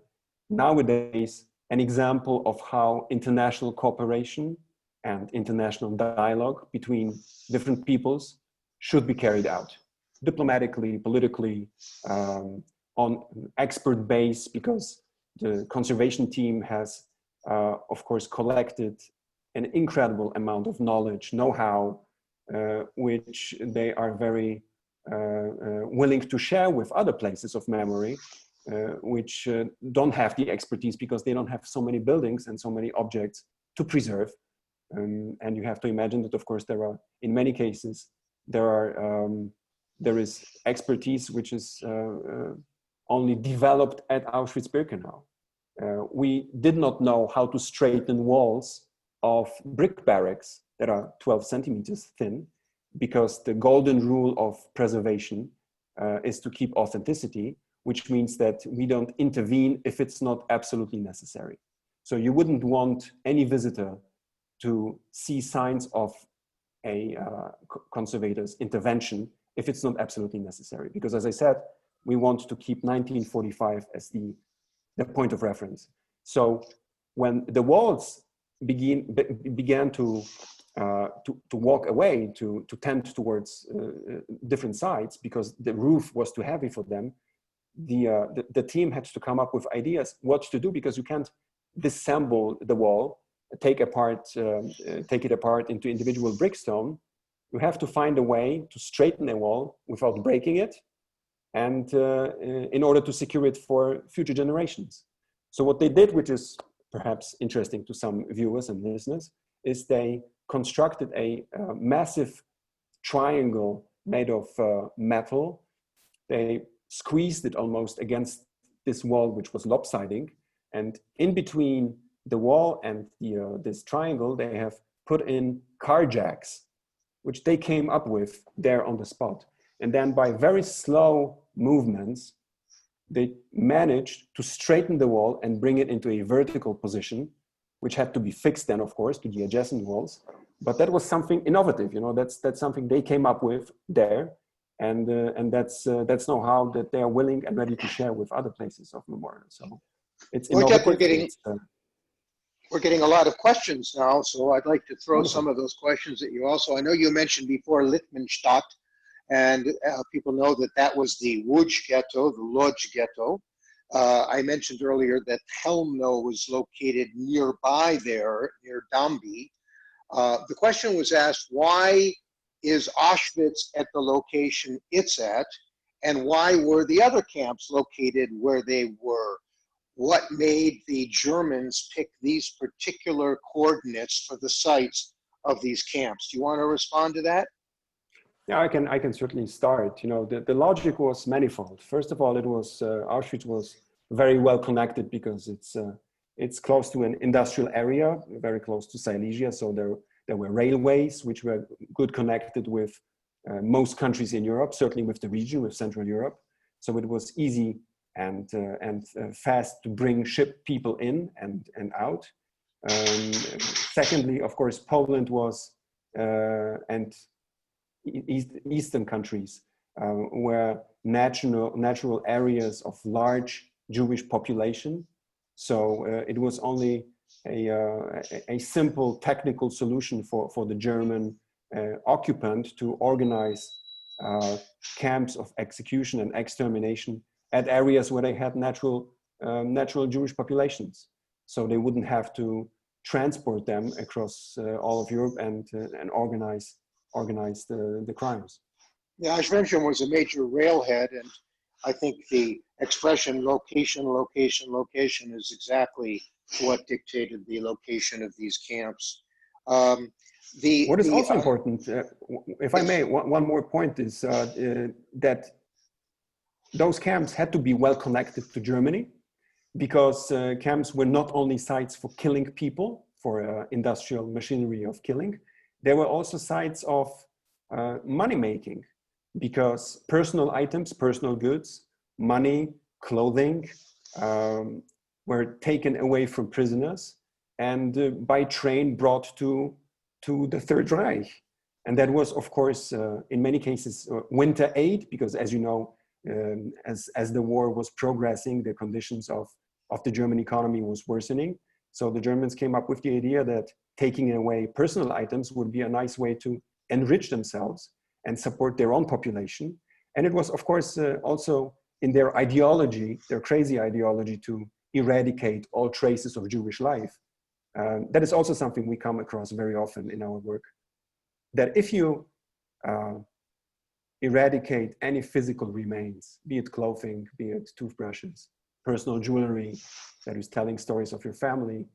S3: nowadays an example of how international cooperation and international dialogue between different peoples should be carried out diplomatically, politically, on expert base, because the conservation team has, of course, collected an incredible amount of knowledge, know-how, which they are very willing to share with other places of memory, which don't have the expertise because they don't have so many buildings and so many objects to preserve. And you have to imagine that, of course, there are, in many cases, there is expertise which is only developed at Auschwitz-Birkenau. We did not know how to straighten walls of brick barracks that are 12 centimeters thin, because the golden rule of preservation is to keep authenticity, which means that we don't intervene if it's not absolutely necessary. So you wouldn't want any visitor to see signs of a conservator's intervention if it's not absolutely necessary. Because as I said, we want to keep 1945 as the point of reference. So when the walls began to walk away, to tend towards different sides, because the roof was too heavy for them, the team had to come up with ideas what to do, because you can't disassemble the wall, take it apart into individual brickstone. You have to find a way to straighten a wall without breaking it, and in order to secure it for future generations. So what they did, which is perhaps interesting to some viewers and listeners, is they constructed a massive triangle made of metal. They squeezed it almost against this wall, which was lopsiding. And in between the wall and this triangle, they have put in car jacks, which they came up with there on the spot. And then by very slow movements, they managed to straighten the wall and bring it into a vertical position, which had to be fixed then, of course, to the adjacent walls. But that was something innovative, you know, that's something they came up with there. And that's know-how that they are willing and ready to share with other places of memorial. So it's innovative.
S1: We're getting a lot of questions now, so I'd like to throw some of those questions at you also. I know you mentioned before Litzmannstadt, and people know that that was the Łódź ghetto, the Lodz ghetto. I mentioned earlier that Chełmno was located nearby there, near Dąbie. The question was asked, why is Auschwitz at the location it's at, and why were the other camps located where they were? What made the Germans pick these particular coordinates for the sites of these camps? Do you want to respond to that?
S3: Yeah, I can certainly start. You know, the logic was manifold. First of all, it was Auschwitz was very well connected because it's close to an industrial area, very close to Silesia. So there were railways which were good connected with most countries in Europe, certainly with the region, with Central Europe. So it was easy and fast to ship people in and out. Secondly, of course, Poland was and Eastern countries were natural areas of large Jewish population. So it was only a simple technical solution for the German occupant to organize camps of execution and extermination at areas where they had natural Jewish populations. So they wouldn't have to transport them across all of Europe and organize the crimes.
S1: Yeah, Auschwitz was a major railhead, and I think the expression location, location, location is exactly what dictated the location of these camps.
S3: What is also important, if I may, one more point is that those camps had to be well connected to Germany, because camps were not only sites for killing people, for industrial machinery of killing, there were also sites of money making, because personal items, personal goods, money, clothing were taken away from prisoners and by train brought to the Third Reich. And that was, of course, in many cases, winter aid, because as you know, as the war was progressing, the conditions of the German economy was worsening. So the Germans came up with the idea that taking away personal items would be a nice way to enrich themselves and support their own population. And it was, of course, also in their ideology, their crazy ideology, to eradicate all traces of Jewish life. That is also something we come across very often in our work, that if you eradicate any physical remains, be it clothing, be it toothbrushes, personal jewelry that is telling stories of your family,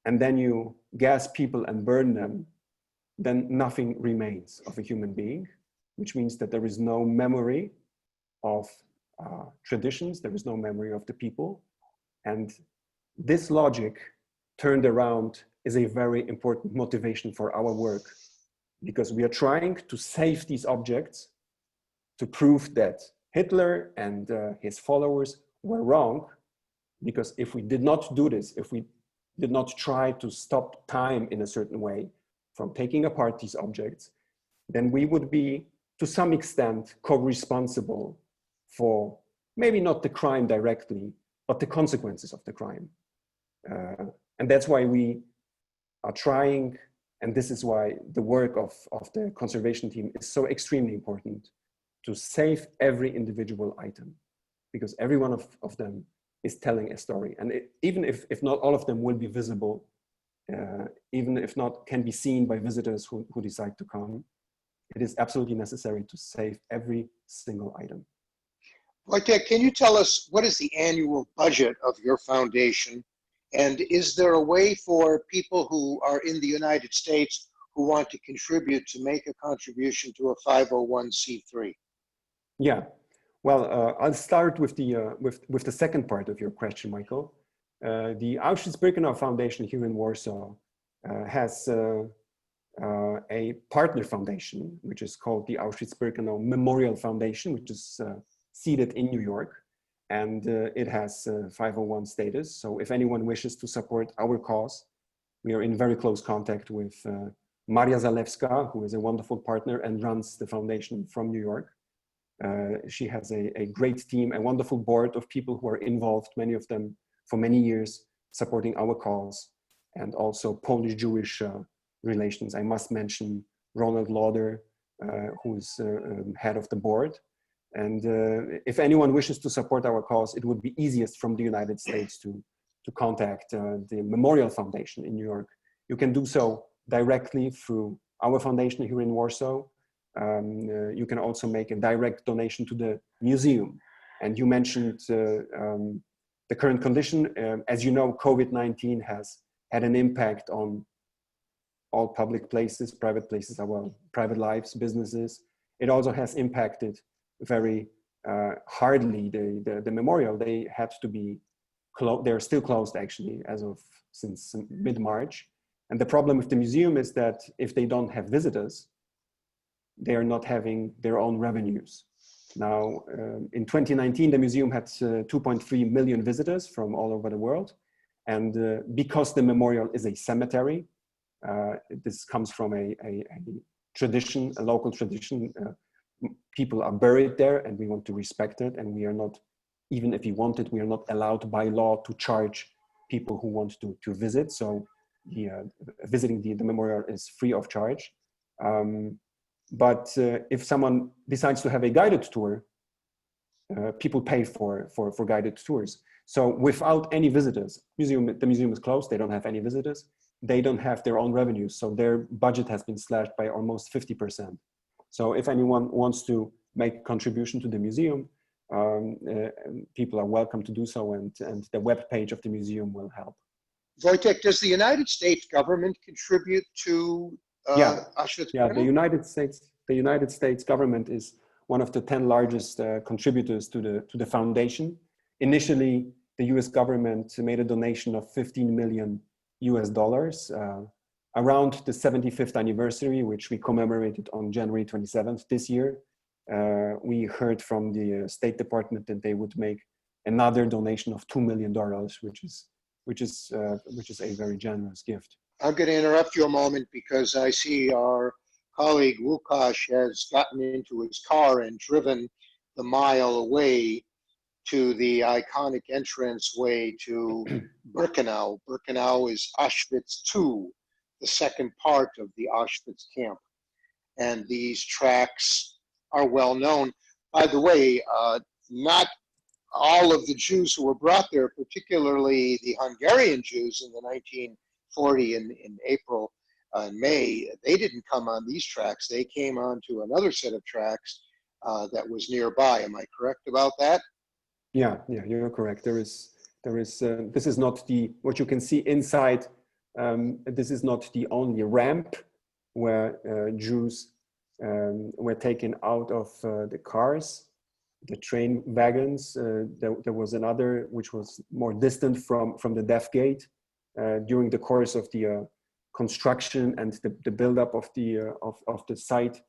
S3: and then you gas people and burn them, then nothing remains of a human being, which means that there is no memory of traditions, there is no memory of the people. And this logic turned around is a very important motivation for our work, because we are trying to save these objects to prove that Hitler and his followers were wrong. Because if we did not do this, if we did not try to stop time in a certain way from taking apart these objects, then we would be to some extent co-responsible for maybe not the crime directly, but the consequences of the crime. And that's why we are trying, and this is why the work of the conservation team is so extremely important, to save every individual item, because every one of them is telling a story. And even if not all of them will be visible, even if not can be seen by visitors who decide to come, it is absolutely necessary to save every single item.
S1: Wojtek, can you tell us what is the annual budget of your foundation? And is there a way for people who are in the United States who want to contribute to make a contribution to a 501c3?
S3: Yeah, well, I'll start with the second part of your question, Michael. The Auschwitz-Birkenau Foundation here in Warsaw has a partner foundation, which is called the Auschwitz-Birkenau Memorial Foundation, which is seated in New York, and it has 501 status. So if anyone wishes to support our cause, we are in very close contact with Maria Zalewska, who is a wonderful partner and runs the foundation from New York. She has a great team, a wonderful board of people who are involved, many of them for many years, supporting our cause, and also Polish-Jewish relations. I must mention Ronald Lauder, who is head of the board. And if anyone wishes to support our cause, it would be easiest from the United States to contact the Memorial Foundation in New York. You can do so directly through our foundation here in Warsaw. You can also make a direct donation to the museum. And you mentioned the current condition. As you know, COVID-19 has had an impact on all public places, private places, well, private lives, businesses. It also has impacted very hardly the memorial. They had to be closed. They're still closed actually since mid-March. And the problem with the museum is that if they don't have visitors, they are not having their own revenues. Now, in 2019, the museum had 2.3 million visitors from all over the world. And because the memorial is a cemetery, this comes from a tradition, a local tradition. People are buried there and we want to respect it. And we are not, even if we wanted, we are not allowed by law to charge people who want to visit. So visiting the memorial is free of charge. But if someone decides to have a guided tour, people pay for guided tours. So without any visitors, the museum is closed, they don't have any visitors, they don't have their own revenues. So their budget has been slashed by almost 50%. So if anyone wants to make a contribution to the museum, people are welcome to do so, and the web page of the museum will help.
S1: Wojtek, does the United States government contribute to Auschwitz?
S3: Yeah, the United States government is one of the 10 largest contributors to the foundation. Initially, the US government made a donation of $15 million around the 75th anniversary, which we commemorated on January 27th this year. We heard from the State Department that they would make another donation of $2 million, which is a very generous gift.
S1: I'm going to interrupt you a moment because I see our colleague Łukasz has gotten into his car and driven the mile away to the iconic entranceway to Birkenau. Birkenau is Auschwitz II, the second part of the Auschwitz camp. And these tracks are well known. By the way, not all of the Jews who were brought there, particularly the Hungarian Jews in the 1940 in April and May, they didn't come on these tracks. They came onto another set of tracks that was nearby. Am I correct about that?
S3: Yeah, you're correct. This is not what you can see inside. This is not the only ramp where Jews were taken out of the cars, the train wagons. There was another which was more distant from the death gate. During the course of the construction and the buildup of the site,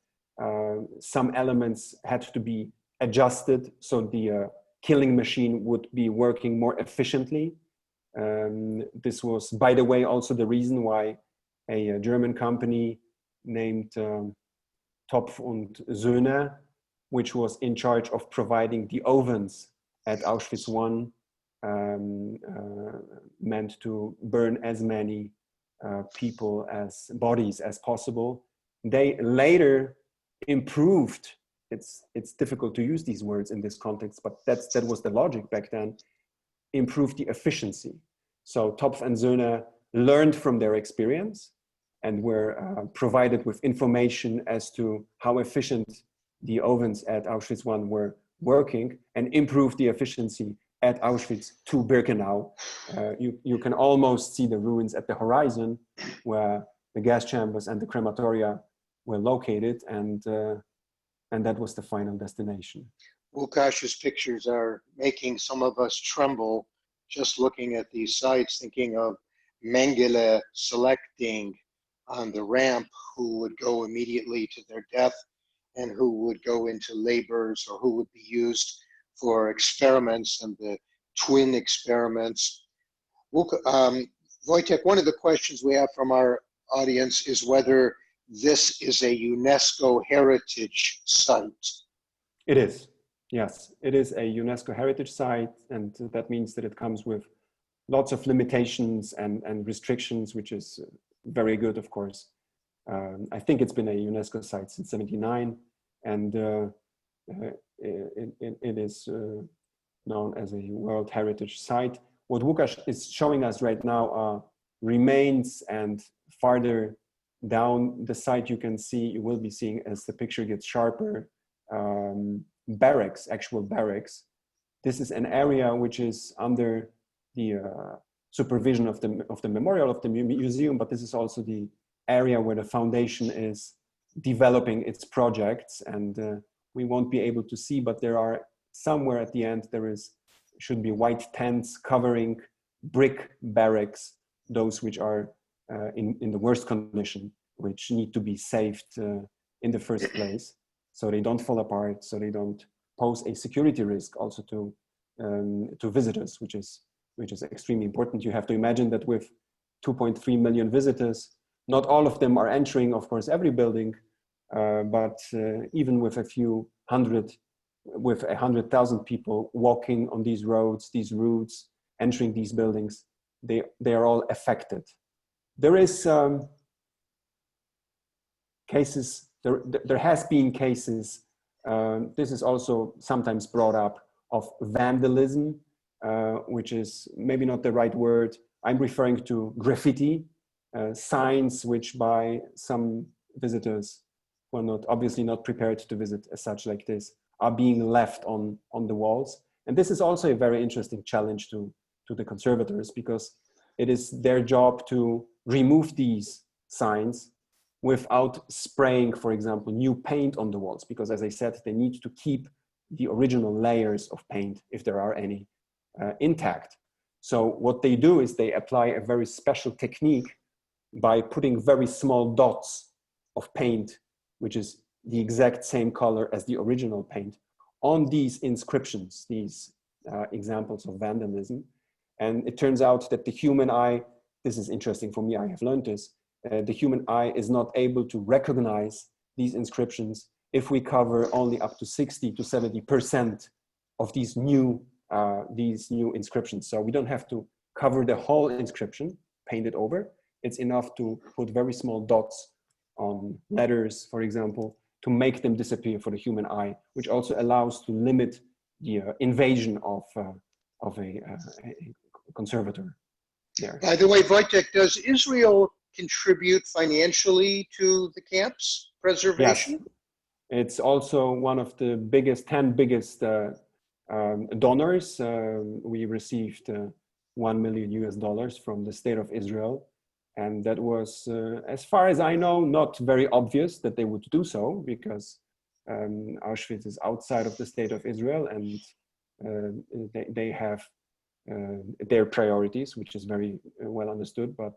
S3: some elements had to be adjusted so the killing machine would be working more efficiently. This was, by the way, also the reason why a German company named Topf und Söhne, which was in charge of providing the ovens at Auschwitz I, meant to burn as many bodies as possible. They later improved. It's difficult to use these words in this context, but that was the logic back then. Improved the efficiency. So Topf and Söhne learned from their experience and were provided with information as to how efficient the ovens at Auschwitz I were working, and improved the efficiency at Auschwitz to Birkenau. You can almost see the ruins at the horizon where the gas chambers and the crematoria were located, and that was the final destination.
S1: Łukasz's pictures are making some of us tremble just looking at these sites, thinking of Mengele selecting on the ramp who would go immediately to their death and who would go into labors or who would be used for experiments and the twin experiments. Wojtek, one of the questions we have from our audience is whether this is a UNESCO heritage site.
S3: It is, yes. It is a UNESCO heritage site, and that means that it comes with lots of limitations and restrictions, which is very good, of course. I think it's been a UNESCO site since '79, and it is known as a World Heritage Site. What Łukasz is showing us right now are remains, and farther down the site you will be seeing, as the picture gets sharper, barracks, actual barracks. This is an area which is under the supervision of the memorial of the museum, but this is also the area where the foundation is developing its projects, and we won't be able to see, but there are somewhere at the end should be white tents covering brick barracks, those which are in the worst condition, which need to be saved in the first place, so they don't fall apart, so they don't pose a security risk also to visitors, which is extremely important. You have to imagine that with 2.3 million visitors, not all of them are entering, of course, every building, but even with a few hundred, with 100,000 people walking on these roads, these routes, entering these buildings, they are all affected. There is cases, there has been cases, this is also sometimes brought up, of vandalism, which is maybe not the right word. I'm referring to graffiti, signs which by some visitors who are not, obviously not prepared to visit as such like this, are being left on the walls. And this is also a very interesting challenge to the conservators, because it is their job to remove these signs without spraying, for example, new paint on the walls, because as I said, they need to keep the original layers of paint, if there are any, intact. So what they do is they apply a very special technique by putting very small dots of paint, which is the exact same color as the original paint, on these inscriptions, these examples of vandalism. And it turns out that the human eye, this is interesting for me, I have learned this, the human eye is not able to recognize these inscriptions if we cover only up to 60 to 70% of these new inscriptions. So we don't have to cover the whole inscription, paint it over. It's enough to put very small dots on letters, for example, to make them disappear for the human eye, which also allows to limit the invasion of a conservator there.
S1: By the way, Wojtek, does Israel contribute financially to the camp's preservation?
S3: Yes. It's also one of the 10 biggest donors. We received $1 million from the state of Israel. And that was, as far as I know, not very obvious that they would do so, because Auschwitz is outside of the state of Israel, and they have their priorities, which is very well understood. But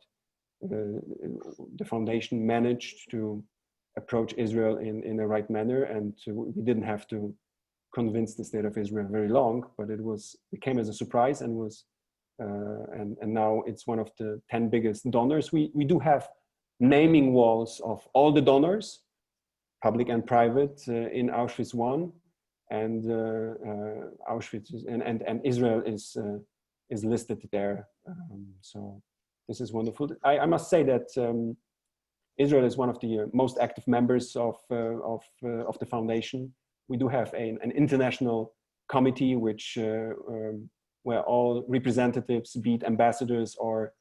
S3: the foundation managed to approach Israel in the right manner, and we didn't have to convince the state of Israel very long, but it came as a surprise, and was and now it's one of the 10 biggest donors. We do have naming walls of all the donors, public and private, in Auschwitz I, and Auschwitz and Israel is listed there. So this is wonderful. I must say that Israel is one of the most active members of the foundation. We do have an international committee which where all representatives, be it ambassadors or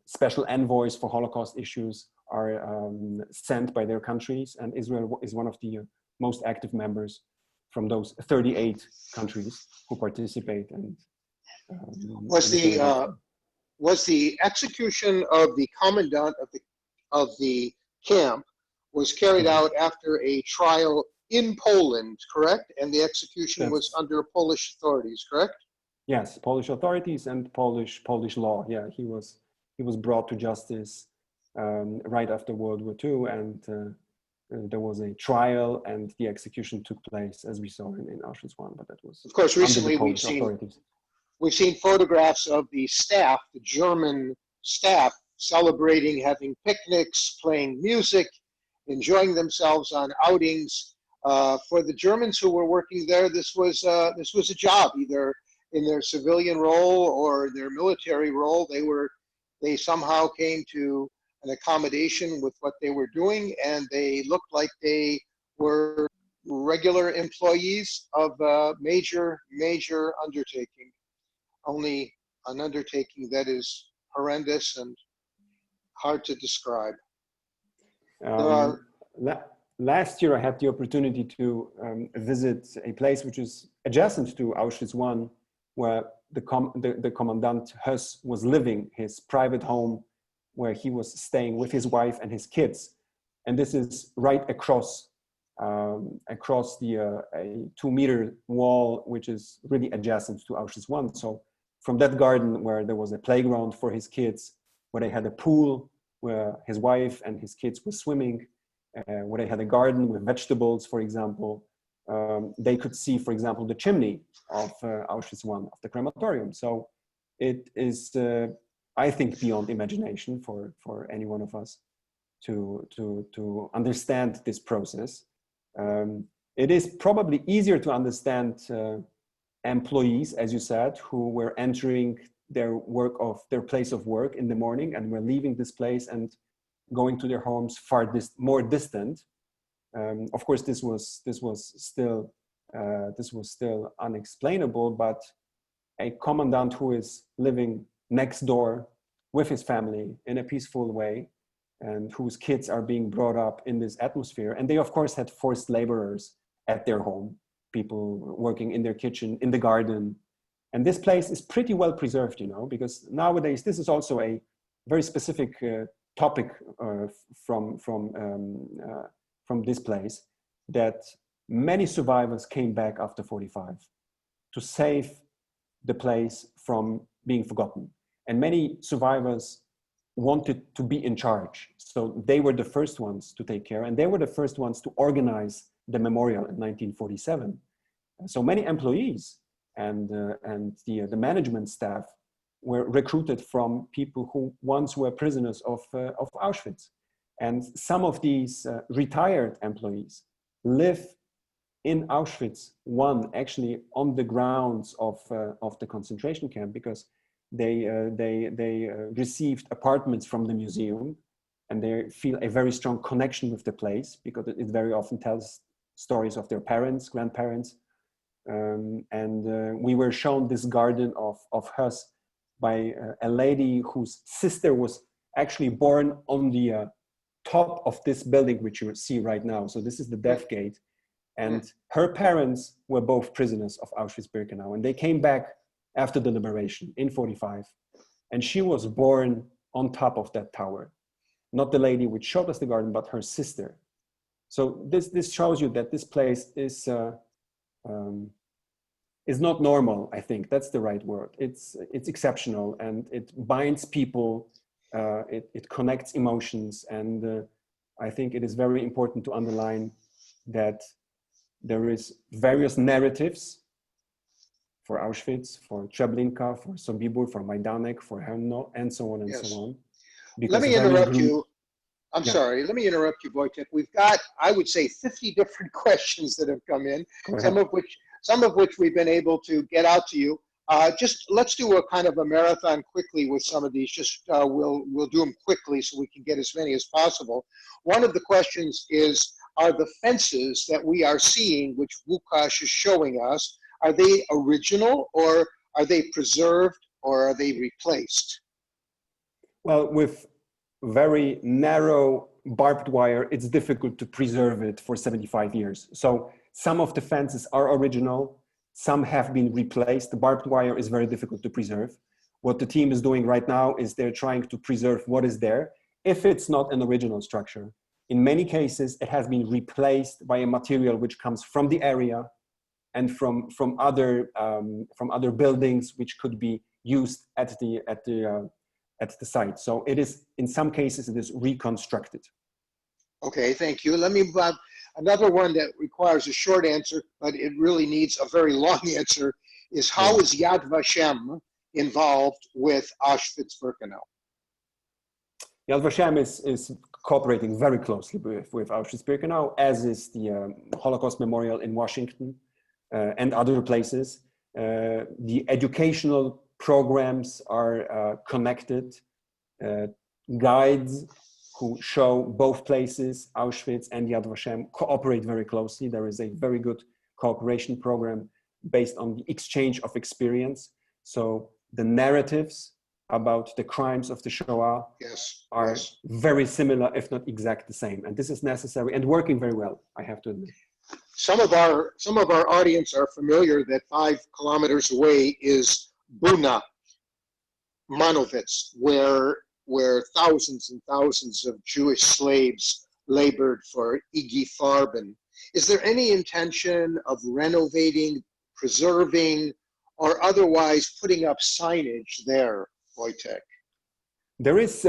S3: special envoys for Holocaust issues, are sent by their countries, and Israel is one of the most active members from those 38 countries who participate. And
S1: was the execution of the commandant of the camp was carried out after a trial in Poland, correct? And the execution was under Polish authorities, correct?
S3: Yes, Polish authorities and Polish law. Yeah, he was brought to justice right after World War II, and there was a trial, and the execution took place, as we saw in Auschwitz I. But that was,
S1: of course, recently we've seen photographs of the staff, the German staff, celebrating, having picnics, playing music, enjoying themselves on outings. For the Germans who were working there, this was a job, either in their civilian role or their military role. They somehow came to an accommodation with what they were doing, and they looked like they were regular employees of a major undertaking. Only an undertaking that is horrendous and hard to describe.
S3: Last year, I had the opportunity to visit a place which is adjacent to Auschwitz I, where the commandant Höss was living, his private home, where he was staying with his wife and his kids. And this is right across the a 2-meter wall, which is really adjacent to Auschwitz I. So from that garden, where there was a playground for his kids, where they had a pool, where his wife and his kids were swimming, where they had a garden with vegetables, for example, they could see, for example, the chimney of Auschwitz I, of the crematorium. So it is, I think, beyond imagination for any one of us to understand this process. It is probably easier to understand employees, as you said, who were entering their place of work in the morning and were leaving this place and going to their homes more distant. Of course, this was still unexplainable, but a commandant who is living next door with his family in a peaceful way, and whose kids are being brought up in this atmosphere. And they, of course, had forced laborers at their home, people working in their kitchen, in the garden. And this place is pretty well preserved, you know, because nowadays this is also a very specific topic from this place, that many survivors came back after 45 to save the place from being forgotten. And many survivors wanted to be in charge. So they were the first ones to take care, and they were the first ones to organize the memorial in 1947. So many employees and the management staff were recruited from people who once were prisoners of Auschwitz. And some of these retired employees live in Auschwitz I, actually on the grounds of the concentration camp, because they received apartments from the museum, and they feel a very strong connection with the place, because it very often tells stories of their parents, grandparents. We were shown this garden of Hus by a lady whose sister was actually born on the top of this building, which you see right now. So this is the death gate. And her parents were both prisoners of Auschwitz-Birkenau, and they came back after the liberation in 45. And she was born on top of that tower. Not the lady which showed us the garden, but her sister. So this shows you that this place is not normal, I think. That's the right word. It's exceptional, and it binds people. It connects emotions. And I think it is very important to underline that there is various narratives for Auschwitz, for Treblinka, for Sobibor, for Majdanek, for Hemno, and so on and so on.
S1: Let me interrupt you. I'm sorry. Let me interrupt you, Wojtek. We've got, I would say, 50 different questions that have come in, some of which we've been able to get out to you. Just let's do a kind of a marathon quickly with some of these. Just we'll do them quickly so we can get as many as possible. One of the questions is, are the fences that we are seeing, which Łukasz is showing us, are they original, or are they preserved, or are they replaced?
S3: Well, with very narrow barbed wire, it's difficult to preserve it for 75 years. So some of the fences are original, some have been replaced. The barbed wire is very difficult to preserve. What the team is doing right now is they're trying to preserve what is there. If it's not an original structure, in many cases, it has been replaced by a material which comes from the area and from other buildings which could be used at the site. So it is, in some cases, it is reconstructed.
S1: Okay, thank you. Let me move on. Another one that requires a short answer, but it really needs a very long answer, is how is Yad Vashem involved with Auschwitz-Birkenau?
S3: Yad Vashem is cooperating very closely with Auschwitz-Birkenau, as is the Holocaust Memorial in Washington and other places. The educational programs are connected. Guides who show both places, Auschwitz and Yad Vashem, cooperate very closely. There is a very good cooperation program based on the exchange of experience. So the narratives about the crimes of the Shoah are very similar, if not exact the same. And this is necessary and working very well, I have to admit.
S1: Some of our audience are familiar that 5 kilometers away is Buna, Monowitz, where thousands and thousands of Jewish slaves labored for Iggy Farben. Is there any intention of renovating, preserving, or otherwise putting up signage there, Wojtek?
S3: There is,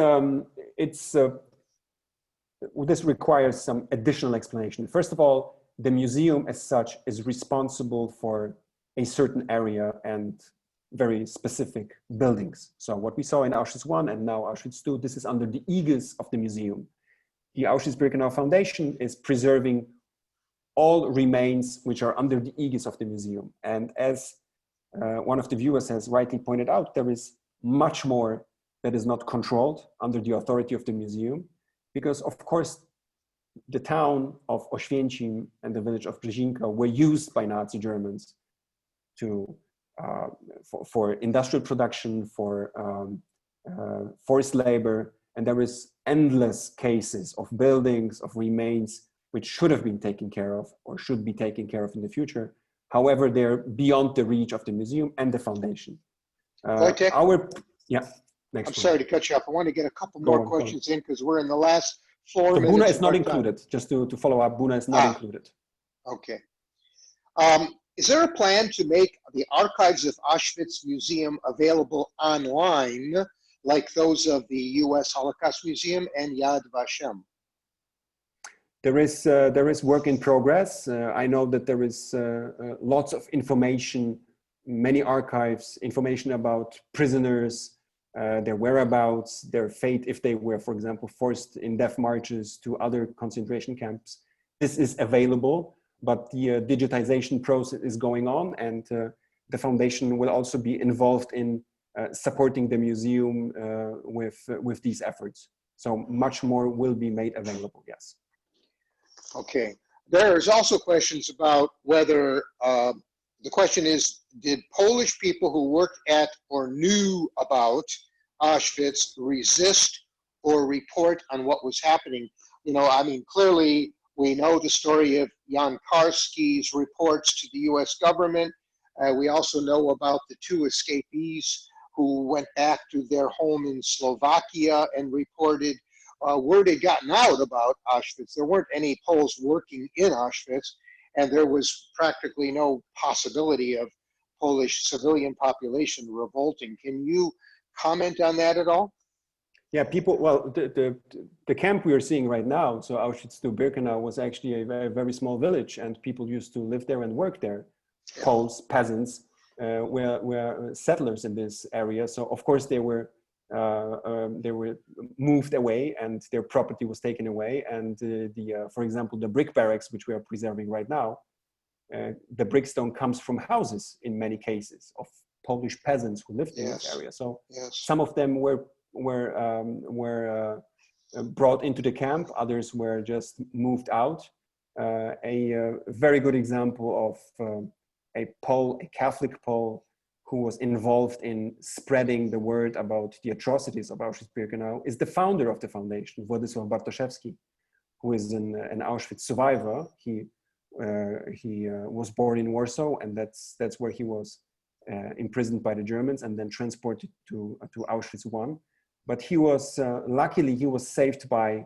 S3: this requires some additional explanation. First of all, the museum as such is responsible for a certain area and very specific buildings. So what we saw in Auschwitz I and now Auschwitz II, this is under the aegis of the museum. The Auschwitz-Birkenau Foundation is preserving all remains which are under the aegis of the museum. And as one of the viewers has rightly pointed out, there is much more that is not controlled under the authority of the museum, because of course the town of Oświęcim and the village of Brzezinka were used by Nazi Germans to for industrial production, for forced labor, and there is endless cases of buildings, of remains, which should have been taken care of or should be taken care of in the future. However, they're beyond the reach of the museum and the foundation.
S1: Wojtek,
S3: Next
S1: I'm
S3: one.
S1: sorry to cut you off. I want to get a couple more questions in because we're in the last 4
S3: So
S1: minutes.
S3: Buna is not
S1: of our
S3: included.
S1: time.
S3: Just to follow up, Buna is not included.
S1: Okay. Is there a plan to make the archives of Auschwitz Museum available online, like those of the U.S. Holocaust Museum and Yad Vashem?
S3: There is work in progress. I know that there is lots of information, many archives, information about prisoners, their whereabouts, their fate if they were, for example, forced in death marches to other concentration camps. This is available, but the digitization process is going on, and the foundation will also be involved in supporting the museum with these efforts. So much more will be made available, yes.
S1: Okay. There's also questions about whether, the question is, did Polish people who worked at or knew about Auschwitz resist or report on what was happening? You know, I mean, clearly we know the story of Jan Karski's reports to the US government. We also know about the 2 escapees who went back to their home in Slovakia and reported. Word had gotten out about Auschwitz. There weren't any Poles working in Auschwitz, and there was practically no possibility of Polish civilian population revolting. Can you comment on that at all?
S3: Yeah, people, well, the camp we are seeing right now, so Auschwitz to Birkenau, was actually a very small village, and people used to live there and work there. Yeah. Poles, peasants, were settlers in this area. So of course they were moved away and their property was taken away. And for example, the brick barracks, which we are preserving right now, the brickstone comes from houses in many cases of Polish peasants who lived in this area. So some of them were brought into the camp, others were just moved out. A very good example of a Pole, a Catholic Pole, who was involved in spreading the word about the atrocities of Auschwitz-Birkenau, is the founder of the foundation, Władysław Bartoszewski, who is an Auschwitz survivor. He was born in Warsaw, and that's where he was imprisoned by the Germans and then transported to Auschwitz I. But he was, luckily, he was saved by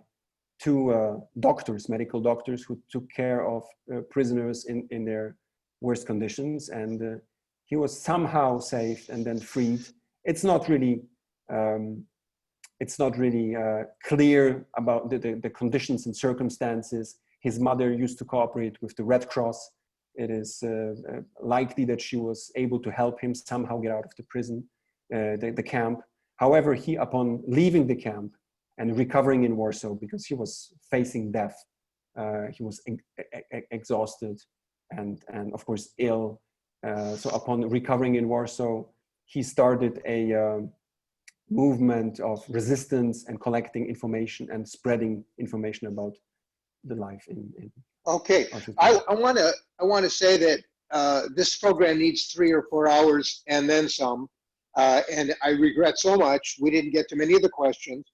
S3: 2 doctors, medical doctors, who took care of prisoners in their worst conditions, and he was somehow saved and then freed. It's not really clear about the conditions and circumstances. His mother used to cooperate with the Red Cross. It is likely that she was able to help him somehow get out of the prison, the camp. However, he, upon leaving the camp and recovering in Warsaw, because he was facing death, he was exhausted and of course ill. So upon recovering in Warsaw, he started a movement of resistance and collecting information and spreading information about the life in
S1: Okay, I want to say that this program needs 3 or 4 hours and then some, and I regret so much we didn't get to many of the questions.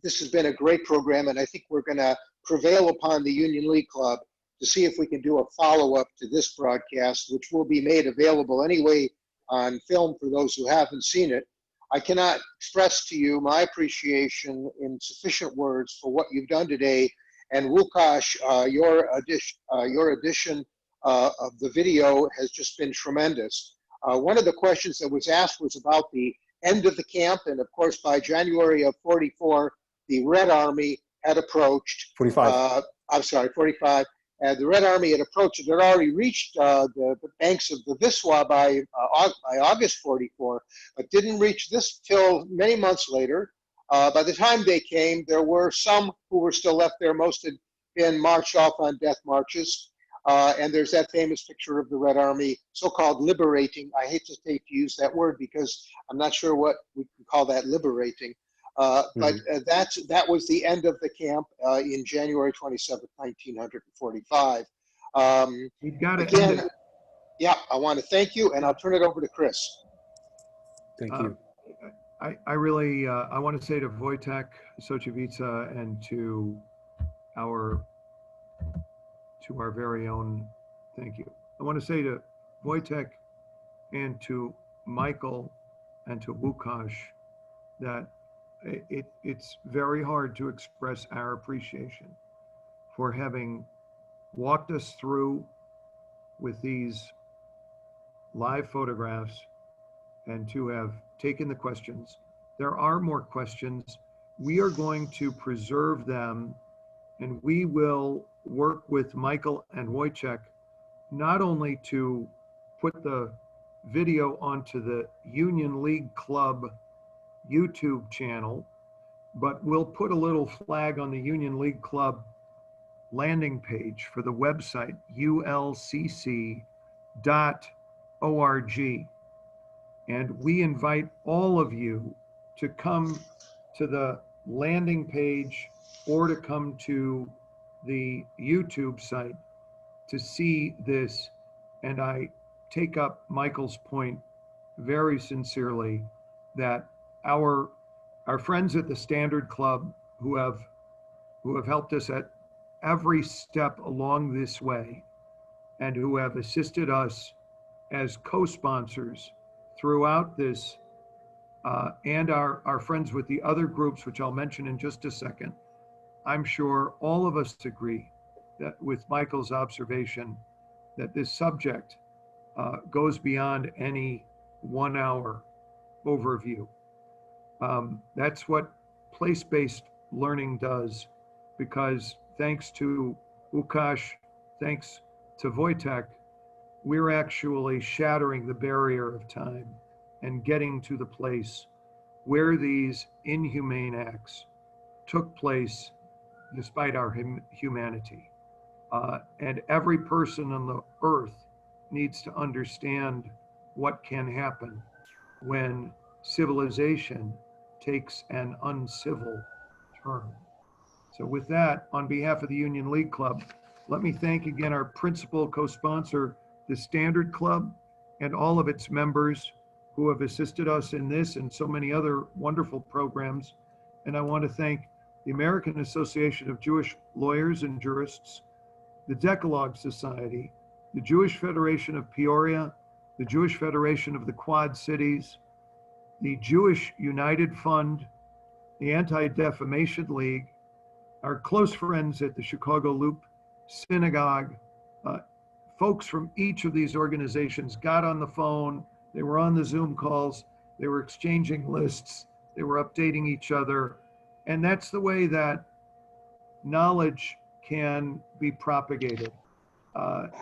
S1: This has been a great program, and I think we're going to prevail upon the Union League Club to see if we can do a follow-up to this broadcast, which will be made available anyway on film for those who haven't seen it. I cannot express to you my appreciation in sufficient words for what you've done today. And Łukasz, your edition of the video has just been tremendous. One of the questions that was asked was about the end of the camp. And of course, by January of 44, the Red Army had approached.
S3: 45.
S1: I'm sorry, 45. The Red Army had approached. It had already reached the banks of the Wisła by August 44, but didn't reach this till many months later. By the time they came, there were some who were still left there. Most had been marched off on death marches. And there's that famous picture of the Red Army, so-called liberating. I hate to use that word because I'm not sure what we can call that liberating. But that was the end of the camp in January 27th, 1945.
S2: You've got to
S1: Again, yeah, I want to thank you, and I'll turn it over to Chris.
S3: Thank you.
S2: I really, I want to say to Wojtek Socevica and to our very own, thank you. I want to say to Wojtek and to Michael and to Łukasz that it's very hard to express our appreciation for having walked us through with these live photographs and to have taken the questions. There are more questions. We are going to preserve them, and we will work with Michael and Wojciech not only to put the video onto the Union League Club YouTube channel, but we'll put a little flag on the Union League Club landing page for the website, ulcc.org. And we invite all of you to come to the landing page or to come to the YouTube site to see this. And I take up Michael's point very sincerely that our friends at the Standard Club who have helped us at every step along this way and who have assisted us as co-sponsors throughout this, and our friends with the other groups, which I'll mention in just a second, I'm sure all of us agree that with Michael's observation that this subject goes beyond any 1 hour overview. That's what place-based learning does, because thanks to Łukasz, thanks to Wojtek, we're actually shattering the barrier of time and getting to the place where these inhumane acts took place despite our humanity. And every person on the earth needs to understand what can happen when civilization takes an uncivil turn. So with that, on behalf of the Union League Club, let me thank again our principal co-sponsor, the Standard Club, and all of its members who have assisted us in this and so many other wonderful programs. And I want to thank the American Association of Jewish Lawyers and Jurists, the Decalogue Society, the Jewish Federation of Peoria, the Jewish Federation of the Quad Cities, the Jewish United Fund, the Anti-Defamation League, our close friends at the Chicago Loop Synagogue. Folks from each of these organizations got on the phone, they were on the Zoom calls, they were exchanging lists, they were updating each other. And that's the way that knowledge can be propagated. It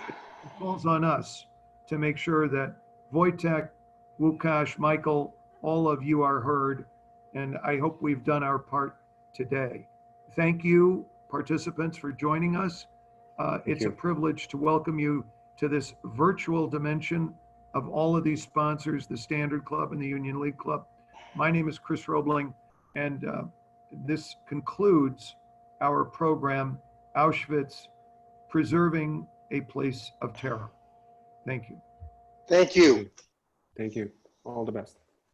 S2: falls on us to make sure that Wojtek, Łukasz, Michael, all of you are heard, and I hope we've done our part today. Thank you, participants, for joining us. It's a privilege to welcome you to this virtual dimension of all of these sponsors, the Standard Club and the Union League Club. My name is Chris Roebling, and this concludes our program, Auschwitz, Preserving a Place of Terror. Thank you.
S1: Thank you.
S3: Thank you. All the best.